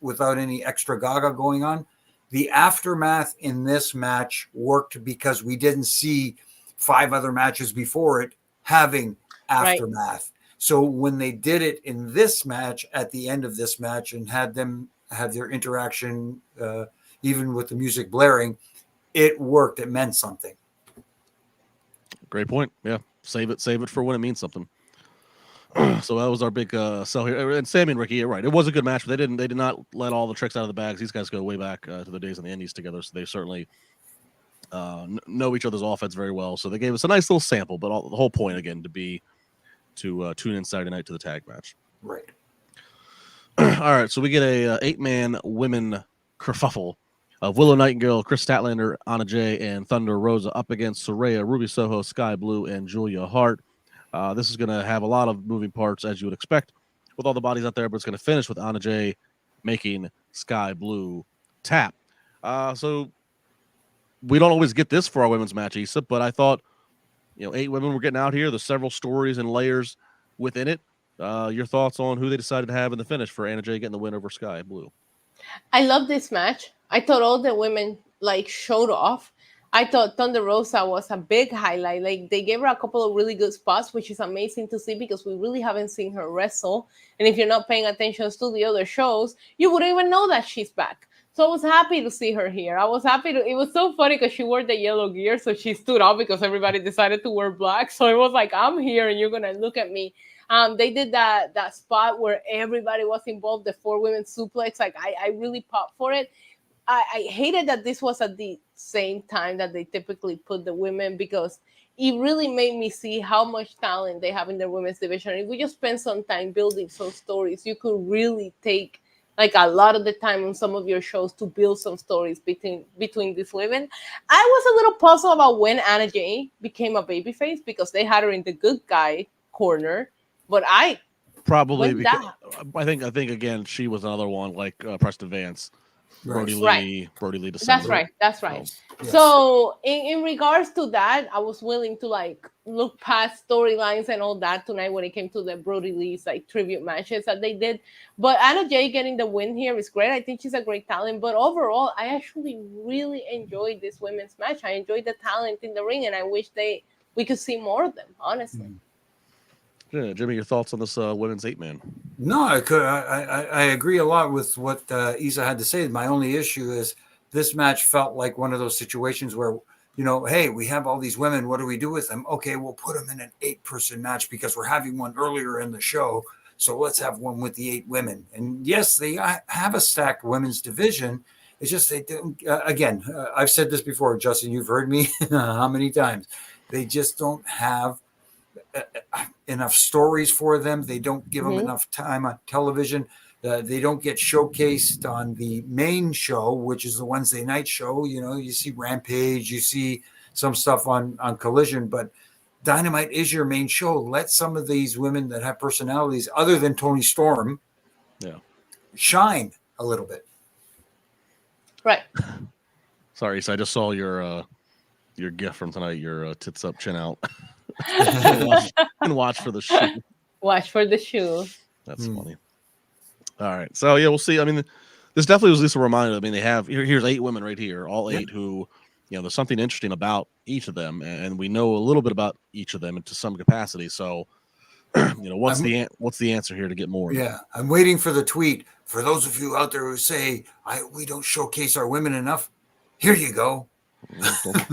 Speaker 2: without any extra gaga going on, the aftermath in this match worked because we didn't see 5 other matches before it having aftermath. Right. So when they did it in this match, at the end of this match, and had them have their interaction, even with the music blaring, it worked. It meant something.
Speaker 1: Great point. Yeah, save it for when it means something. So that was our big sell here. And Sammy and Ricky, you're right. It was a good match, but they did not let all the tricks out of the bags. These guys go way back to the days in the Indies together, so they certainly know each other's offense very well. So they gave us a nice little sample. But the whole point again to be to tune in Saturday night to the tag match.
Speaker 2: Right.
Speaker 1: All right, so we get a 8-man women kerfuffle of Willow Nightingale, Chris Statlander, Anna Jay, and Thunder Rosa up against Saraya, Ruby Soho, Sky Blue, and Julia Hart. This is going to have a lot of moving parts, as you would expect, with all the bodies out there, but it's going to finish with Anna Jay making Sky Blue tap. So we don't always get this for our women's match, Isa, but I thought, 8 women were getting out here. There's several stories and layers within it. Your thoughts on who they decided to have in the finish for Anna Jay getting the win over Sky Blue?
Speaker 3: I love this match. I thought all the women showed off. I thought Thunder Rosa was a big highlight. They gave her a couple of really good spots, which is amazing to see because we really haven't seen her wrestle. And if you're not paying attention to the other shows, you wouldn't even know that she's back. So I was happy to see her here. I was happy it was so funny because she wore the yellow gear, so she stood up because everybody decided to wear black. So it was like, I'm here and you're gonna look at me. They did that spot where everybody was involved, the 4 women suplex. I really popped for it. I hated that this was at the same time that they typically put the women because it really made me see how much talent they have in their women's division. If we just spend some time building some stories, you could really take a lot of the time on some of your shows to build some stories between these women. I was a little puzzled about when Anna Jay became a babyface because they had her in the good guy corner, but I
Speaker 1: think again she was another one like Preston Vance. Brody Lee December.
Speaker 3: That's right. Yes. So in regards to that, I was willing to look past storylines and all that tonight when it came to the Brody Lee's tribute matches that they did. But Anna Jay getting the win here is great. I think she's a great talent. But overall, I actually really enjoyed this women's match. I enjoyed the talent in the ring, and I wish we could see more of them, honestly.
Speaker 1: Yeah, Jimmy, your thoughts on this women's 8-man?
Speaker 2: No, I agree a lot with what Isa had to say. My only issue is this match felt like one of those situations where, hey, we have all these women. What do we do with them? Okay, we'll put them in an 8-person match because we're having one earlier in the show. So let's have one with the 8 women. And yes, they have a stacked women's division. It's just they don't. Again, I've said this before, Justin. You've heard me how many times? They just don't have enough stories for them. They don't give them enough time on television. They don't get showcased on the main show, which is the Wednesday night show. You see Rampage, you see some stuff on Collision, but Dynamite is your main show. Let some of these women that have personalities other than Toni Storm shine a little bit.
Speaker 3: Right.
Speaker 1: Sorry, so I just saw your gif from tonight, your tits up, chin out. and watch for the shoe.
Speaker 3: Watch for the shoe.
Speaker 1: That's funny. All right. So, we'll see. I mean, this definitely was at least a reminder. I mean, they have here's 8 women right here, all 8 who, there's something interesting about each of them. And we know a little bit about each of them to some capacity. So, what's the answer here to get more?
Speaker 2: Yeah. I'm waiting for the tweet. For those of you out there who say, we don't showcase our women enough, here you go.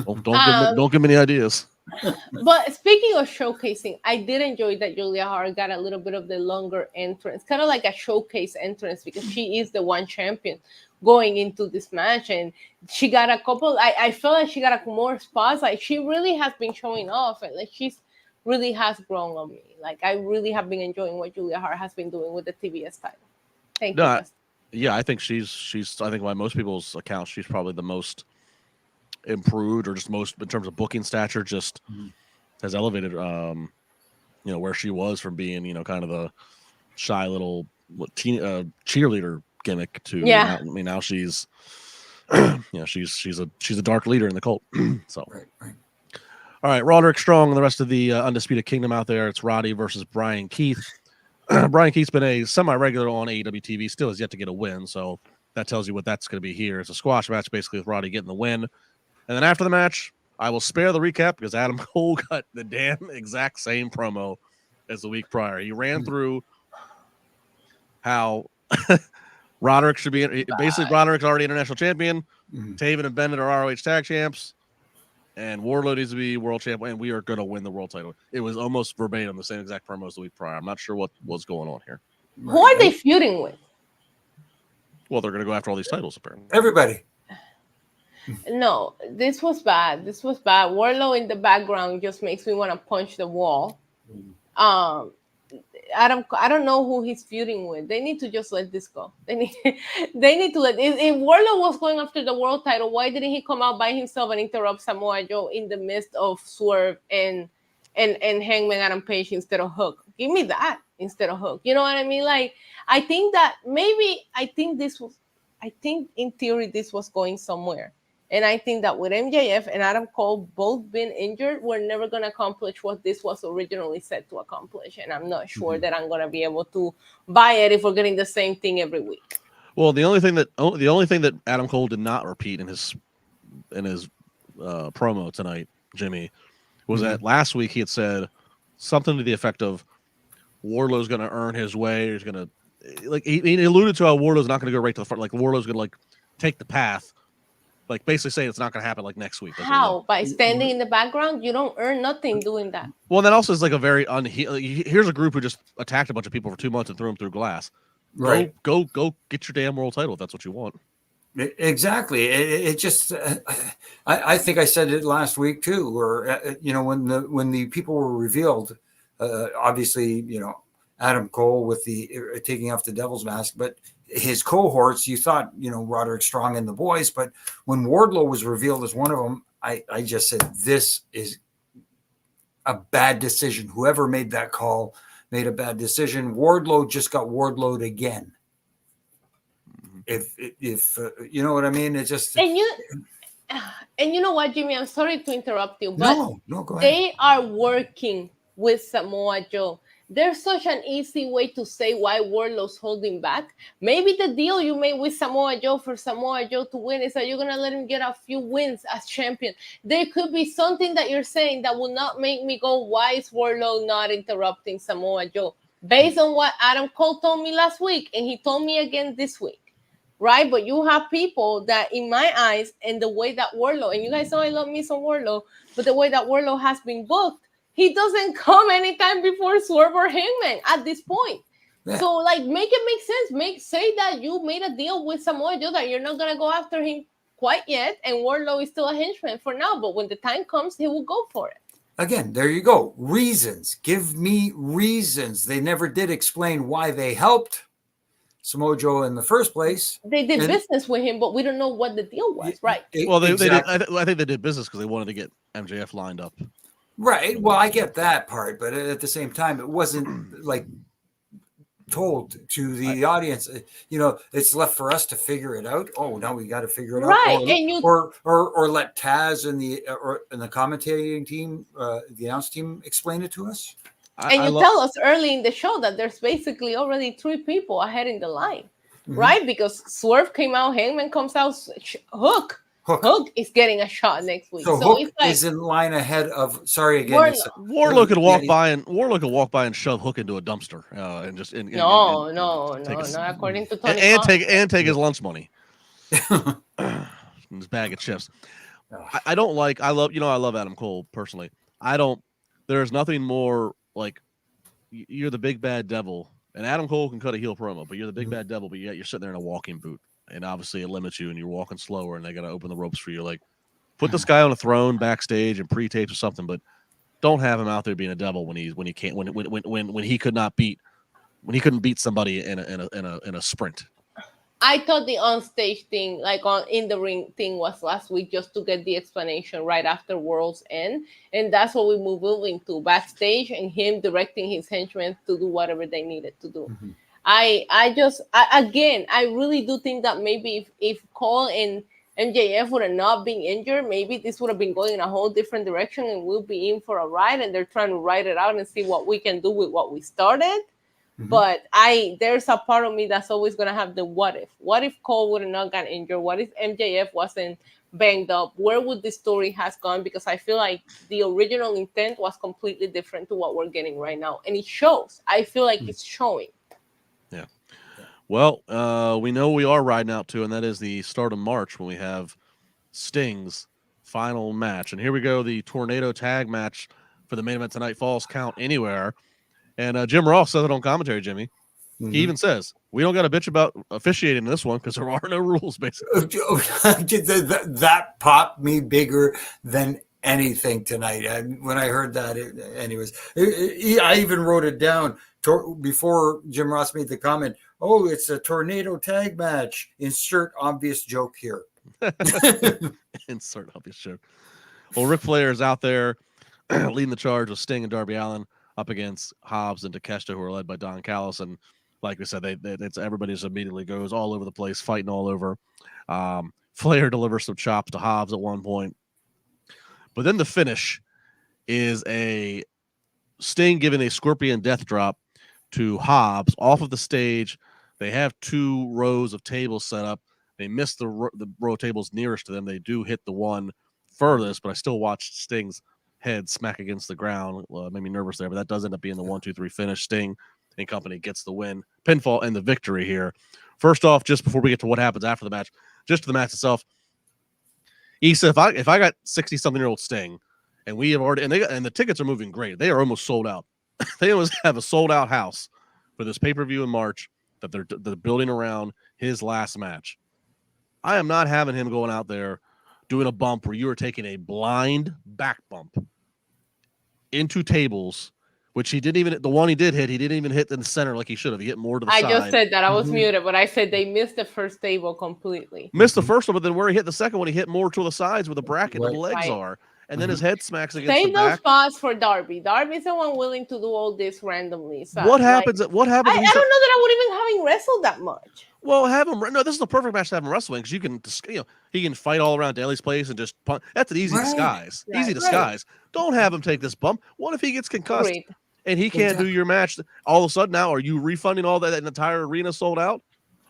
Speaker 1: Don't give me any ideas.
Speaker 3: But speaking of showcasing, I did enjoy that Julia Hart got a little bit of the longer entrance, kind of like a showcase entrance because she is the one champion going into this match, and she got a couple. I feel like she got more spots. She really has been showing off, and she's really has grown on me. I really have been enjoying what Julia Hart has been doing with the TBS title. Thank you. Justin.
Speaker 1: Yeah, I think she's. I think by most people's accounts, she's probably the most improved, or just most in terms of booking stature, just has elevated where she was from being kind of the shy little cheerleader gimmick to now she's she's a dark leader in the cult. So
Speaker 2: right.
Speaker 1: All right, Roderick Strong and the rest of the Undisputed Kingdom out there. It's Roddy versus Brian Keith. Brian Keith's been a semi-regular on AEW TV, still has yet to get a win, so that tells you what that's going to be here. It's a squash match basically with Roddy getting the win. And then after the match, I will spare the recap because Adam Cole got the damn exact same promo as the week prior. He ran through how Roderick should be basically Roderick's already international champion. Taven and Bennett are ROH tag champs, and Wardlow needs to be world champion, and we are going to win the world title. It was almost verbatim the same exact promo as the week prior. I'm not sure what was going on here.
Speaker 3: Who are they feuding with?
Speaker 1: Well, they're going to go after all these titles apparently.
Speaker 2: Everybody.
Speaker 3: No, this was bad. Wardlow in the background just makes me want to punch the wall. Adam, I don't know who he's feuding with. They need to just let this go. They need to let. If Wardlow was going after the world title, why didn't he come out by himself and interrupt Samoa Joe in the midst of Swerve and Hangman Adam Page instead of Hook? Give me that instead of Hook. You know what I mean? Like, I think in theory this was going somewhere. And I think that with MJF and Adam Cole both being injured, we're never going to accomplish what this was originally set to accomplish. And I'm not sure that I'm going to be able to buy it if we're getting the same thing every week.
Speaker 1: Well, the only thing that Adam Cole did not repeat in his promo tonight, Jimmy, was that last week he had said something to the effect of Wardlow's going to earn his way. He's going to, like, he alluded to how Wardlow's not going to go right to the front. Like, Wardlow's going to, like, take the path. Like, basically saying it's not going to happen, like, next week.
Speaker 3: How? By standing in the background? You don't earn nothing doing that.
Speaker 1: Well, that also is, like, a very here's a group who just attacked a bunch of people for 2 months and threw them through glass.
Speaker 2: Right.
Speaker 1: Go get your damn world title if that's what you want.
Speaker 2: Exactly. It just, I think I said it last week too, where, when the people were revealed, obviously, Adam Cole with the taking off the devil's mask, but his cohorts, you thought, Roderick Strong and the boys, but when Wardlow was revealed as one of them, I just said, this is a bad decision. Whoever made that call made a bad decision. Wardlow just got Wardlowed again. If you know what I mean, it's just. And
Speaker 3: you know what, Jimmy? I'm sorry to interrupt you, but
Speaker 2: no, go ahead.
Speaker 3: They are working with Samoa Joe. There's such an easy way to say why Wardlow's holding back. Maybe the deal you made with Samoa Joe for Samoa Joe to win is that you're going to let him get a few wins as champion. There could be something that you're saying that will not make me go, why is Wardlow not interrupting Samoa Joe? Based on what Adam Cole told me last week, and he told me again this week. Right? But you have people that, in my eyes, and the way that Wardlow, and you guys know I love me some Wardlow, but the way that Wardlow has been booked, he doesn't come anytime before Swerve or Hangman at this point. Yeah. So, like, make it make sense. Say that you made a deal with Samoa Joe that you're not going to go after him quite yet, and Wardlow is still a henchman for now, but when the time comes, he will go for it.
Speaker 2: Again, there you go. Reasons. Give me reasons. They never did explain why they helped Samoa Joe in the first place.
Speaker 3: They did business with him, but we don't know what the deal was, right?
Speaker 1: Well, they did. I think they did business because they wanted to get MJF lined up.
Speaker 2: Right. Well, I get that part, but at the same time, it wasn't like told to the audience. It's left for us to figure it out. Oh, now we got to figure it out.
Speaker 3: Right.
Speaker 2: Or let Taz and the commentating team, the announce team, explain it to us.
Speaker 3: And you tell us early in the show that there's basically already 3 people ahead in the line, right? Because Swerve came out, Hangman comes out, Hook is getting a shot next week.
Speaker 2: So Hook is in line ahead of. Sorry again.
Speaker 1: Wardlow could walk by and shove Hook into a dumpster and just
Speaker 3: no, not according to Tony.
Speaker 1: And take his lunch money, his bag of chips. I love Adam Cole personally. There's nothing more like you're the big bad devil, and Adam Cole can cut a heel promo, but you're the big bad devil, but yet you're sitting there in a walking boot. And obviously it limits you and you're walking slower and they got to open the ropes for you. Like, put this guy on a throne backstage and pre-tapes or something, but don't have him out there being a devil when he couldn't beat somebody in a sprint.
Speaker 3: I thought the on-stage thing, like in the ring thing, was last week just to get the explanation right after World's End, and that's what we moving to backstage and him directing his henchmen to do whatever they needed to do. Mm-hmm. I really do think that maybe if Cole and MJF would have not been injured, maybe this would have been going in a whole different direction and we'll be in for a ride, and they're trying to ride it out and see what we can do with what we started. Mm-hmm. But there's a part of me that's always going to have the what if. What if Cole would have not gotten injured? What if MJF wasn't banged up? Where would this story has gone? Because I feel like the original intent was completely different to what we're getting right now. And it shows. I feel like it's showing.
Speaker 1: Yeah. Well, we know we are riding out to, and that is the start of March when we have Sting's final match. And here we go, the Tornado Tag match for the main event tonight, Falls Count Anywhere. And Jim Ross says it on commentary, Jimmy. Mm-hmm. He even says, we don't got to bitch about officiating this one because there are no rules, basically.
Speaker 2: That popped me bigger than anything tonight. And when I heard that, I even wrote it down before Jim Ross made the comment, oh, it's a tornado tag match. Insert obvious joke here.
Speaker 1: Insert obvious joke. Well, Ric Flair is out there leading the charge with Sting and Darby Allin up against Hobbs and Takeshita, who are led by Don Callis. And like we said, it's everybody just immediately goes all over the place, fighting all over. Flair delivers some chops to Hobbs at one point. But then the finish is a Sting giving a Scorpion Death Drop to Hobbs off of the stage. They have 2 rows of tables set up. They miss the row of tables nearest to them. They do hit the one furthest, but I still watched Sting's head smack against the ground. Made me nervous there, but that does end up being the 1-2-3 finish. Sting and company gets the win, pinfall, and the victory here. First off, just before we get to what happens after the match, just to the match itself, Isa, if I got 60-something-year-old Sting, and we have already and the tickets are moving great, they are almost sold out. They almost have a sold out house for this pay-per-view in March that they're building around his last match. I am not having him going out there doing a bump where you are taking a blind back bump into tables, which he didn't even, the one he did hit, he didn't even hit in the center like he should have. He hit more to the side.
Speaker 3: I just said that. I was muted, but I said they missed the first table completely.
Speaker 1: Missed the first one, but then where he hit the second one, he hit more to the sides where the bracket and the legs are. And then his head smacks against the back.
Speaker 3: Save those spots for Darby. Darby's the one willing to do all this randomly. So
Speaker 1: what happens? What happens?
Speaker 3: I don't know that I would even have him wrestle that much.
Speaker 1: Well, have him. No, this is the perfect match to have him wrestling because you can, he can fight all around Daly's place and just punch. That's an easy disguise. Right. Easy disguise. Right. Don't have him take this bump. What if he gets concussed and he can't do your match? All of a sudden, now are you refunding all that entire arena sold out?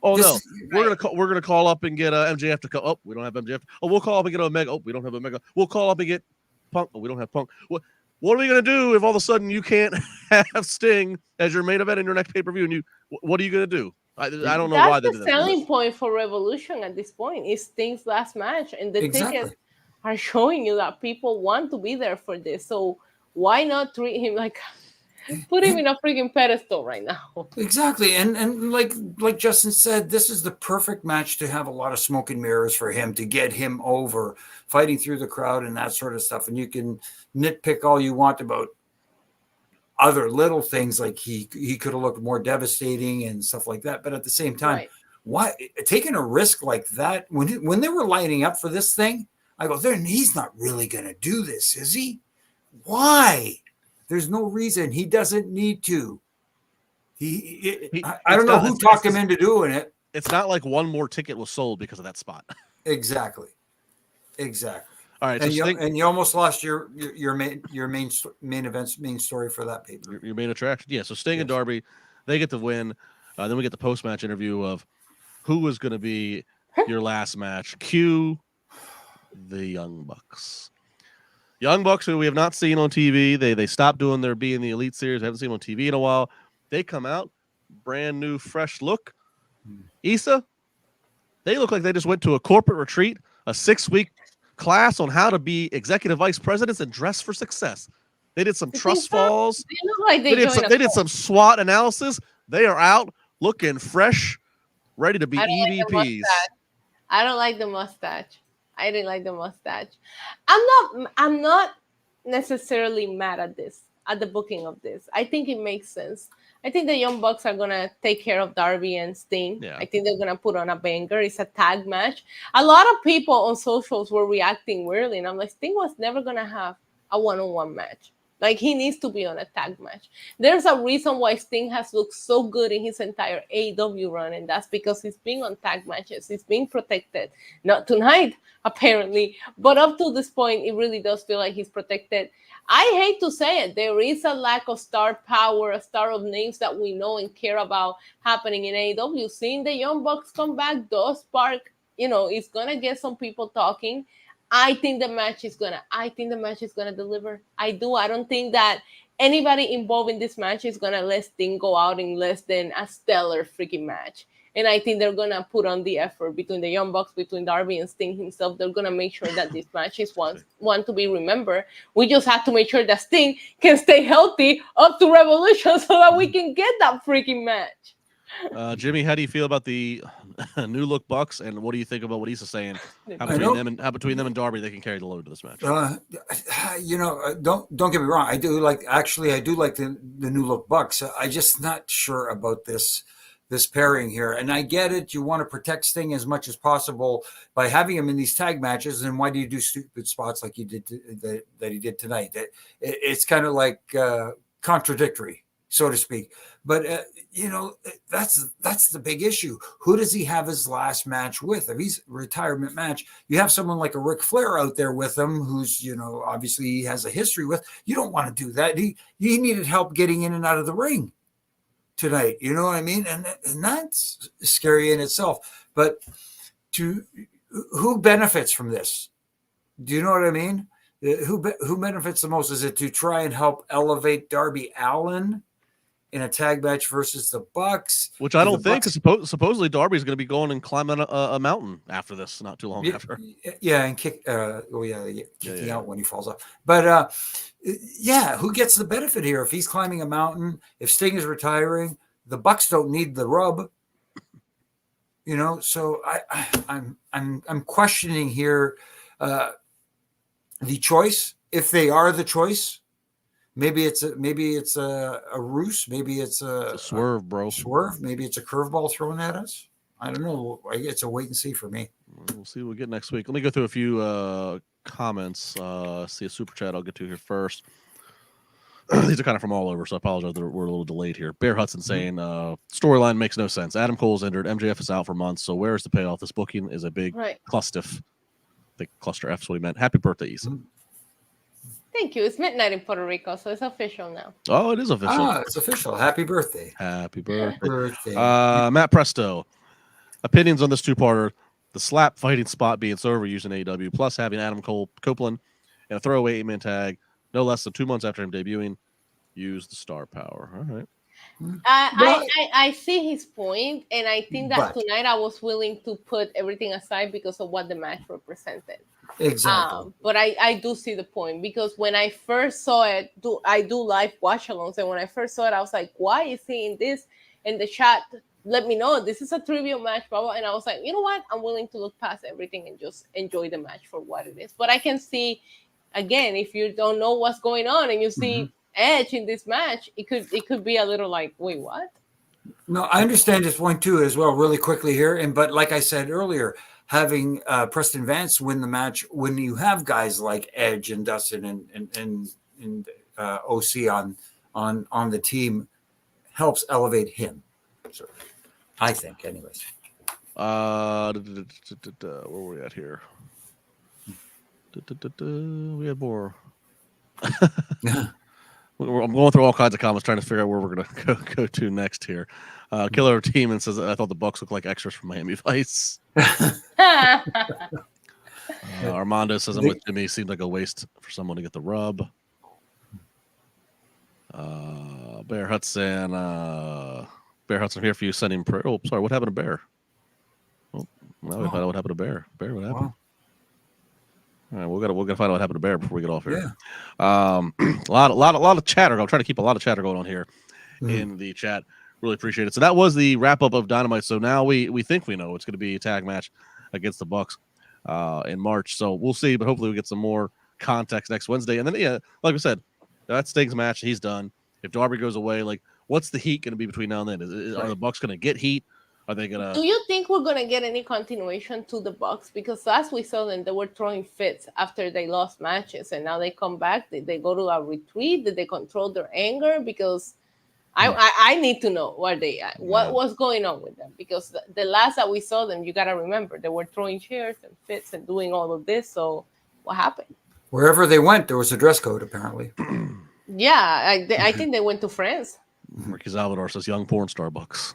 Speaker 1: Oh no, we're gonna call up and get MJF to come. Oh, we don't have MJF. Oh, we'll call up and get Omega. Oh, we don't have Omega. We'll call up and get Punk. Oh, we don't have Punk. What are we gonna do if all of a sudden you can't have Sting as your main event in your next pay-per-view? And what are you gonna do? I don't know why they did that.
Speaker 3: That's the selling point for Revolution at this point is Sting's last match, and the tickets are showing you that people want to be there for this. So why not treat him like? Put him in a freaking pedestal right now.
Speaker 2: Exactly. And like Justin said, this is the perfect match to have a lot of smoke and mirrors for him to get him over, fighting through the crowd and that sort of stuff. And you can nitpick all you want about other little things like he could have looked more devastating and stuff like that. But at the same time, why taking a risk like that when they were lining up for this thing, I go, he's not really going to do this, is he? Why? There's no reason. He doesn't need to. I don't know who talked him into doing it.
Speaker 1: It's not like one more ticket was sold because of that spot.
Speaker 2: Exactly. All right.
Speaker 1: And,
Speaker 2: you almost lost your main event's main story for that paper.
Speaker 1: Your main attraction. Yeah. So Sting and Darby, they get the win. Then we get the post-match interview of who is going to be your last match. Cue the Young Bucks. Young Bucks, who we have not seen on TV, they stopped doing their Being the Elite series. I haven't seen them on TV in a while. They come out, brand new, fresh look. Isa, they look like they just went to a corporate retreat, a 6-week class on how to be executive vice presidents and dress for success. They did some trust falls.
Speaker 3: They
Speaker 1: did some SWOT analysis. They are out looking fresh, ready to be EVPs.
Speaker 3: I don't like the mustache. I didn't like the mustache. I'm not necessarily mad at the booking of this. I think it makes sense. I think the Young Bucks are gonna take care of Darby and Sting. Yeah. I think they're gonna put on a banger. It's a tag match. A lot of people on socials were reacting weirdly, and I'm like, Sting was never gonna have a one-on-one match. Like, he needs to be on a tag match. There's a reason why Sting has looked so good in his entire AEW run, and that's because he's been on tag matches. He's being protected. Not tonight, apparently, but up to this point, it really does feel like he's protected. I hate to say it. There is a lack of star power, a star of names that we know and care about happening in AEW. Seeing the Young Bucks come back does spark, it's going to get some people talking. I think the match is gonna deliver. I do. I don't think that anybody involved in this match is gonna let Sting go out in less than a stellar freaking match. And I think they're gonna put on the effort between the Young Bucks, between Darby and Sting himself. They're gonna make sure that this match is one to be remembered. We just have to make sure that Sting can stay healthy up to Revolution so that we can get that freaking match.
Speaker 1: Jimmy, how do you feel about the New look Bucks, and what do you think about what Isa's saying? How between them and Darby, they can carry the load to this match.
Speaker 2: Don't get me wrong. I do like the new look Bucks. I just not sure about this pairing here. And I get it. You want to protect Sting as much as possible by having him in these tag matches. And why do you do stupid spots like you did that he did tonight? It's kind of like contradictory, so to speak. But that's the big issue. Who does he have his last match with? If he's a retirement match, you have someone like a Ric Flair out there with him, who's obviously he has a history with. You don't want to do that. He needed help getting in and out of the ring tonight. You know what I mean? And that's scary in itself. But who benefits from this? Do you know what I mean? Who benefits the most? Is it to try and help elevate Darby Allin in a tag match versus the Bucks?
Speaker 1: Which I don't think, because supposedly Darby's going to be going and climbing a mountain after this, not too long after.
Speaker 2: Yeah, and kicking out when he falls off. But who gets the benefit here? If he's climbing a mountain, if Sting is retiring, the Bucks don't need the rub. So I'm questioning here the choice. If they are the choice, maybe it's a ruse, maybe it's a
Speaker 1: swerve, bro.
Speaker 2: Swerve, maybe it's a curveball thrown at us. I don't know. It's a wait and see for me.
Speaker 1: We'll see what we get next week. Let me go through a few comments. See a super chat I'll get to here first. These are kind of from all over, so I apologize that we're a little delayed here. Bear Hudson saying storyline makes no sense. Adam Cole's injured. MJF is out for months. So where's the payoff? This booking is a big clustiff. I think cluster F's what he meant. Happy birthday, Isa.
Speaker 3: Thank you. It's midnight in Puerto Rico, so it's official now.
Speaker 1: Oh, it is official.
Speaker 2: It's official. Happy birthday.
Speaker 1: Happy birthday. Matt Presto. Opinions on this two-parter. The slap fighting spot being so overused in AEW, plus having Adam Copeland and a throwaway 8-man tag no less than 2 months after him debuting. Use the star power. All right.
Speaker 3: I see his point, and I think that tonight I was willing to put everything aside because of what the match represented.
Speaker 2: Exactly.
Speaker 3: But I do see the point, because when I first saw it, I do live watch-alongs, and when I first saw it, I was like, why is he in this? And the chat let me know this is a trivia match, blah, blah. And I was like, you know what? I'm willing to look past everything and just enjoy the match for what it is. But I can see, again, if you don't know what's going on and you see Edge in this match, it could be a little like, wait, what?
Speaker 2: No, I understand this point too as well, really quickly here. But like I said earlier, having Preston Vance win the match when you have guys like Edge and Dustin and OC on the team helps elevate him. So I think, anyways.
Speaker 1: Where were we at here? We had more. I'm going through all kinds of comments trying to figure out where we're going to go to next here. Killer Teeman says, I thought the Bucks looked like extras from Miami Vice. Armando says, I'm with Jimmy. Seemed like a waste for someone to get the rub. Bear Hudson, here for you, sending prayer. Oh, sorry, what happened to Bear? Oh, now we find out what happened to Bear. Bear, what happened? Wow. All right, we're gonna find out what happened to Bear before we get off here. Yeah. A lot of chatter. I'm trying to keep a lot of chatter going on here in the chat. Really appreciate it. So that was the wrap up of Dynamite. So now we think we know it's going to be a tag match against the Bucks in March. So we'll see, but hopefully we get some more context next Wednesday. And then like I said, that's Sting's match. He's done. If Darby goes away, like what's the heat going to be between now and then? Are the Bucks going to get heat? Are they gonna?
Speaker 3: Do you think we're gonna get any continuation to the Bucks? Because as we saw them, they were throwing fits after they lost matches, and now they come back. Did they go to a retreat? Did they control their anger? Because I need to know where they at. What was going on with them? Because the last that we saw them, you gotta remember, they were throwing chairs and fits and doing all of this. So what happened?
Speaker 2: Wherever they went, there was a dress code apparently.
Speaker 3: Yeah, I think they went to France.
Speaker 1: Ricky Salvador says, "Young porn star Bucks."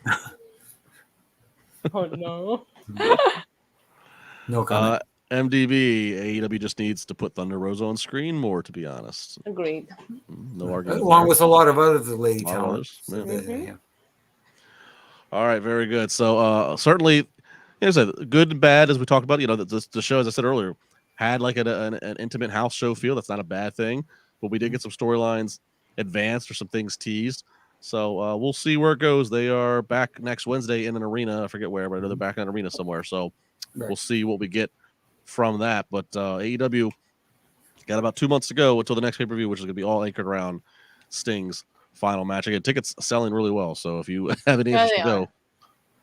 Speaker 3: Oh no.
Speaker 2: No comment.
Speaker 1: MDB, AEW just needs to put Thunder Rosa on screen more, to be honest.
Speaker 3: Agreed.
Speaker 1: No argument.
Speaker 2: Along with a lot of other lady talent.
Speaker 1: Yeah. All right, very good. So certainly, as I said, good and bad, as we talked about, the show, as I said earlier, had like an intimate house show feel. That's not a bad thing. But we did get some storylines advanced or some things teased. So we'll see where it goes. They are back next Wednesday in an arena. I forget where, but I know they're back in an arena somewhere. So we'll see what we get from that. But AEW got about 2 months to go until the next pay-per-view, which is going to be all anchored around Sting's final match. Again, tickets selling really well. So if you have any interest to go,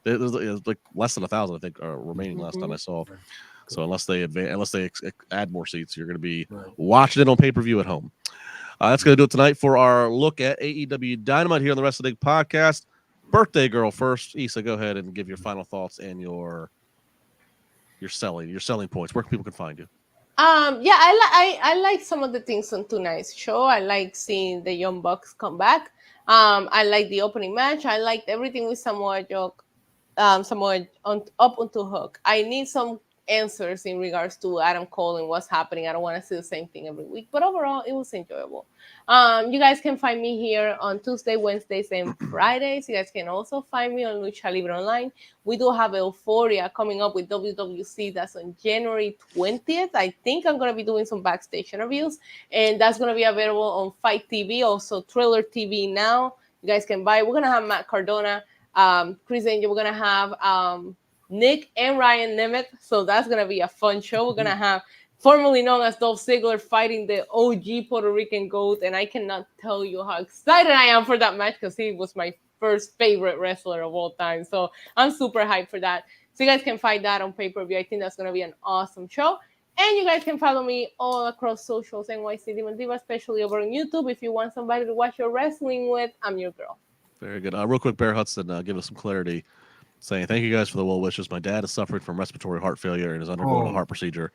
Speaker 1: there's like less than 1,000, I think, remaining last time I saw. So unless they add more seats, you're going to be watching it on pay-per-view at home. That's going to do it tonight for our look at AEW Dynamite here on the Wrestling Podcast. Birthday girl first. Isa, go ahead and give your final thoughts and your selling points. Where people can find you.
Speaker 3: I like some of the things on tonight's show. I like seeing the Young Bucks come back. I like the opening match. I liked everything with Samoa Joe, up onto Hook. I need some answers in regards to Adam Cole and what's happening. I don't want to see the same thing every week, but overall it was enjoyable. You guys can find me here on Tuesday, Wednesdays, and Fridays. You guys can also find me on Lucha Libre Online. We do have Euphoria coming up with WWC. That's on January 20th. I think I'm going to be doing some backstage interviews, and that's going to be available on Fight TV, also Thriller TV now. You guys can buy it. We're going to have Matt Cardona, Chris Angel. We're going to have Nick and Ryan Nemeth. So that's going to be a fun show. We're going to have formerly known as Dolph Ziggler fighting the OG Puerto Rican GOAT. And I cannot tell you how excited I am for that match because he was my first favorite wrestler of all time. So I'm super hyped for that. So you guys can find that on pay-per-view. I think that's going to be an awesome show. And you guys can follow me all across socials, NYC Demon Diva, especially over on YouTube. If you want somebody to watch your wrestling with, I'm your girl.
Speaker 1: Very good. Real quick, Bear Hudson, give us some clarity. Saying thank you guys for the well wishes. My dad is suffering from respiratory heart failure and is undergoing a heart procedure.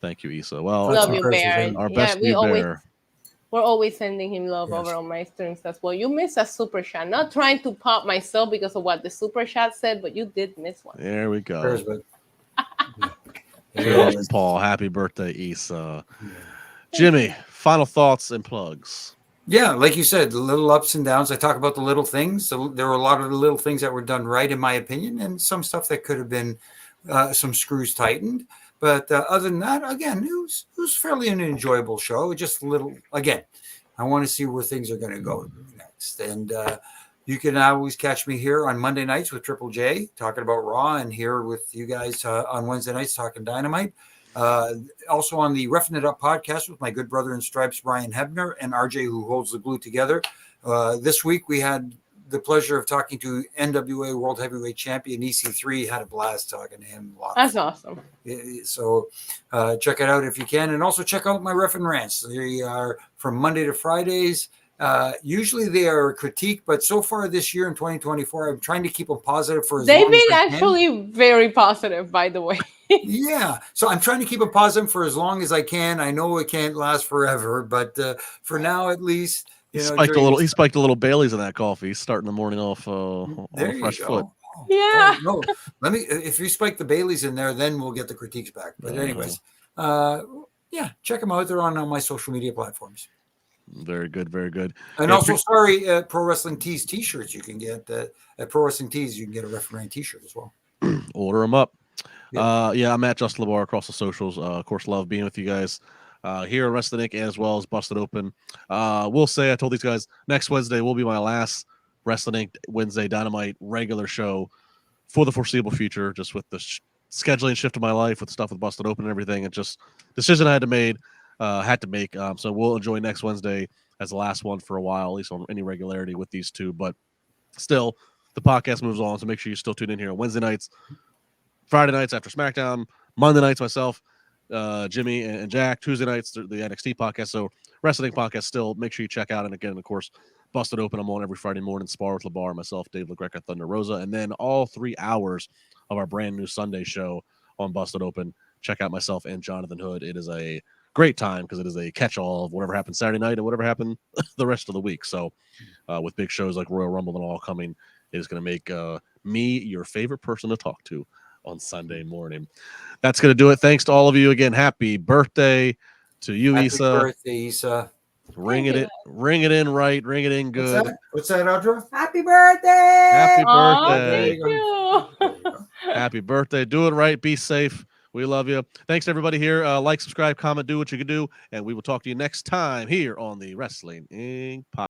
Speaker 1: Thank you, Isa. Well,
Speaker 3: love you, Bear.
Speaker 1: Our best new Bear.
Speaker 3: We're always sending him love over on my streams as well. You missed a super chat. Not trying to pop myself because of what the super chat said, but you did miss one.
Speaker 1: There we go.
Speaker 2: Cheers,
Speaker 1: Paul. Happy birthday, Isa. Jimmy, final thoughts and plugs.
Speaker 2: Yeah, like you said, the little ups and downs. I talk about the little things. So there were a lot of the little things that were done right, in my opinion, and some stuff that could have been some screws tightened. But other than that, again, it was fairly an enjoyable show. Just a little, again, I want to see where things are going to go next. And you can always catch me here on Monday nights with Triple J talking about Raw, and here with you guys on Wednesday nights talking Dynamite. Also on the Roughing It Up podcast with my good brother in stripes, Brian Hebner, and RJ, who holds the glue together. This week we had the pleasure of talking to NWA World Heavyweight Champion EC3. Had a blast talking to him.
Speaker 3: That's awesome.
Speaker 2: So check it out if you can, and also check out my Ref and Rants. They are from Monday to Fridays. Usually they are a critique, but so far this year in 2024, I'm trying to keep them positive for as long as I can.
Speaker 3: They've been actually very positive, by the way.
Speaker 2: Yeah, so I'm trying to keep them positive for as long as I can. I know it can't last forever, but for now at least,
Speaker 1: he spiked a little Bailey's in that coffee. He's starting the morning off on a fresh foot.
Speaker 3: Yeah.
Speaker 2: No, if you spike the Baileys in there, then we'll get the critiques back. But anyways, yeah, check them out. They're on my social media platforms.
Speaker 1: Very good, very good.
Speaker 2: And also, Pro Wrestling Tees t-shirts you can get at Pro Wrestling Tees. You can get a referee t-shirt as well.
Speaker 1: Order them up. Yeah, I'm at Just LaBar across the socials. Of course, love being with you guys here at Wrestling Inc. as well as Busted Open. We'll say I told these guys next Wednesday will be my last Wrestling Inc. Wednesday Dynamite regular show for the foreseeable future. Just with the scheduling shift of my life, with stuff with Busted Open and everything, and just decision I had to make. So we'll enjoy next Wednesday as the last one for a while, at least on any regularity with these two. But still, the podcast moves on, so make sure you still tune in here on Wednesday nights, Friday nights after SmackDown, Monday nights myself, Jimmy and Jack, Tuesday nights the NXT podcast. So Wrestling podcast still make sure you check out. And again, of course, Busted Open. I'm on every Friday morning, Spar with LaBar, myself, Dave LaGreca, Thunder Rosa, and then all 3 hours of our brand new Sunday show on Busted Open. Check out myself and Jonathan Hood. It is a great time because it is a catch-all of whatever happened Saturday night and whatever happened the rest of the week. So with big shows like Royal Rumble and all coming, it is going to make me your favorite person to talk to on Sunday morning. That's going to do it. Thanks to all of you again. Happy birthday to you, Isa.
Speaker 2: Happy birthday, Isa.
Speaker 1: Ring it in right. Ring it in good.
Speaker 2: What's that, Audra?
Speaker 4: Happy birthday!
Speaker 1: Happy
Speaker 3: Oh,
Speaker 1: birthday.
Speaker 3: thank you.
Speaker 1: Happy birthday. Do it right. Be safe. We love you. Thanks to everybody here. Like, subscribe, comment, do what you can do. And we will talk to you next time here on the Wrestling Inc. podcast.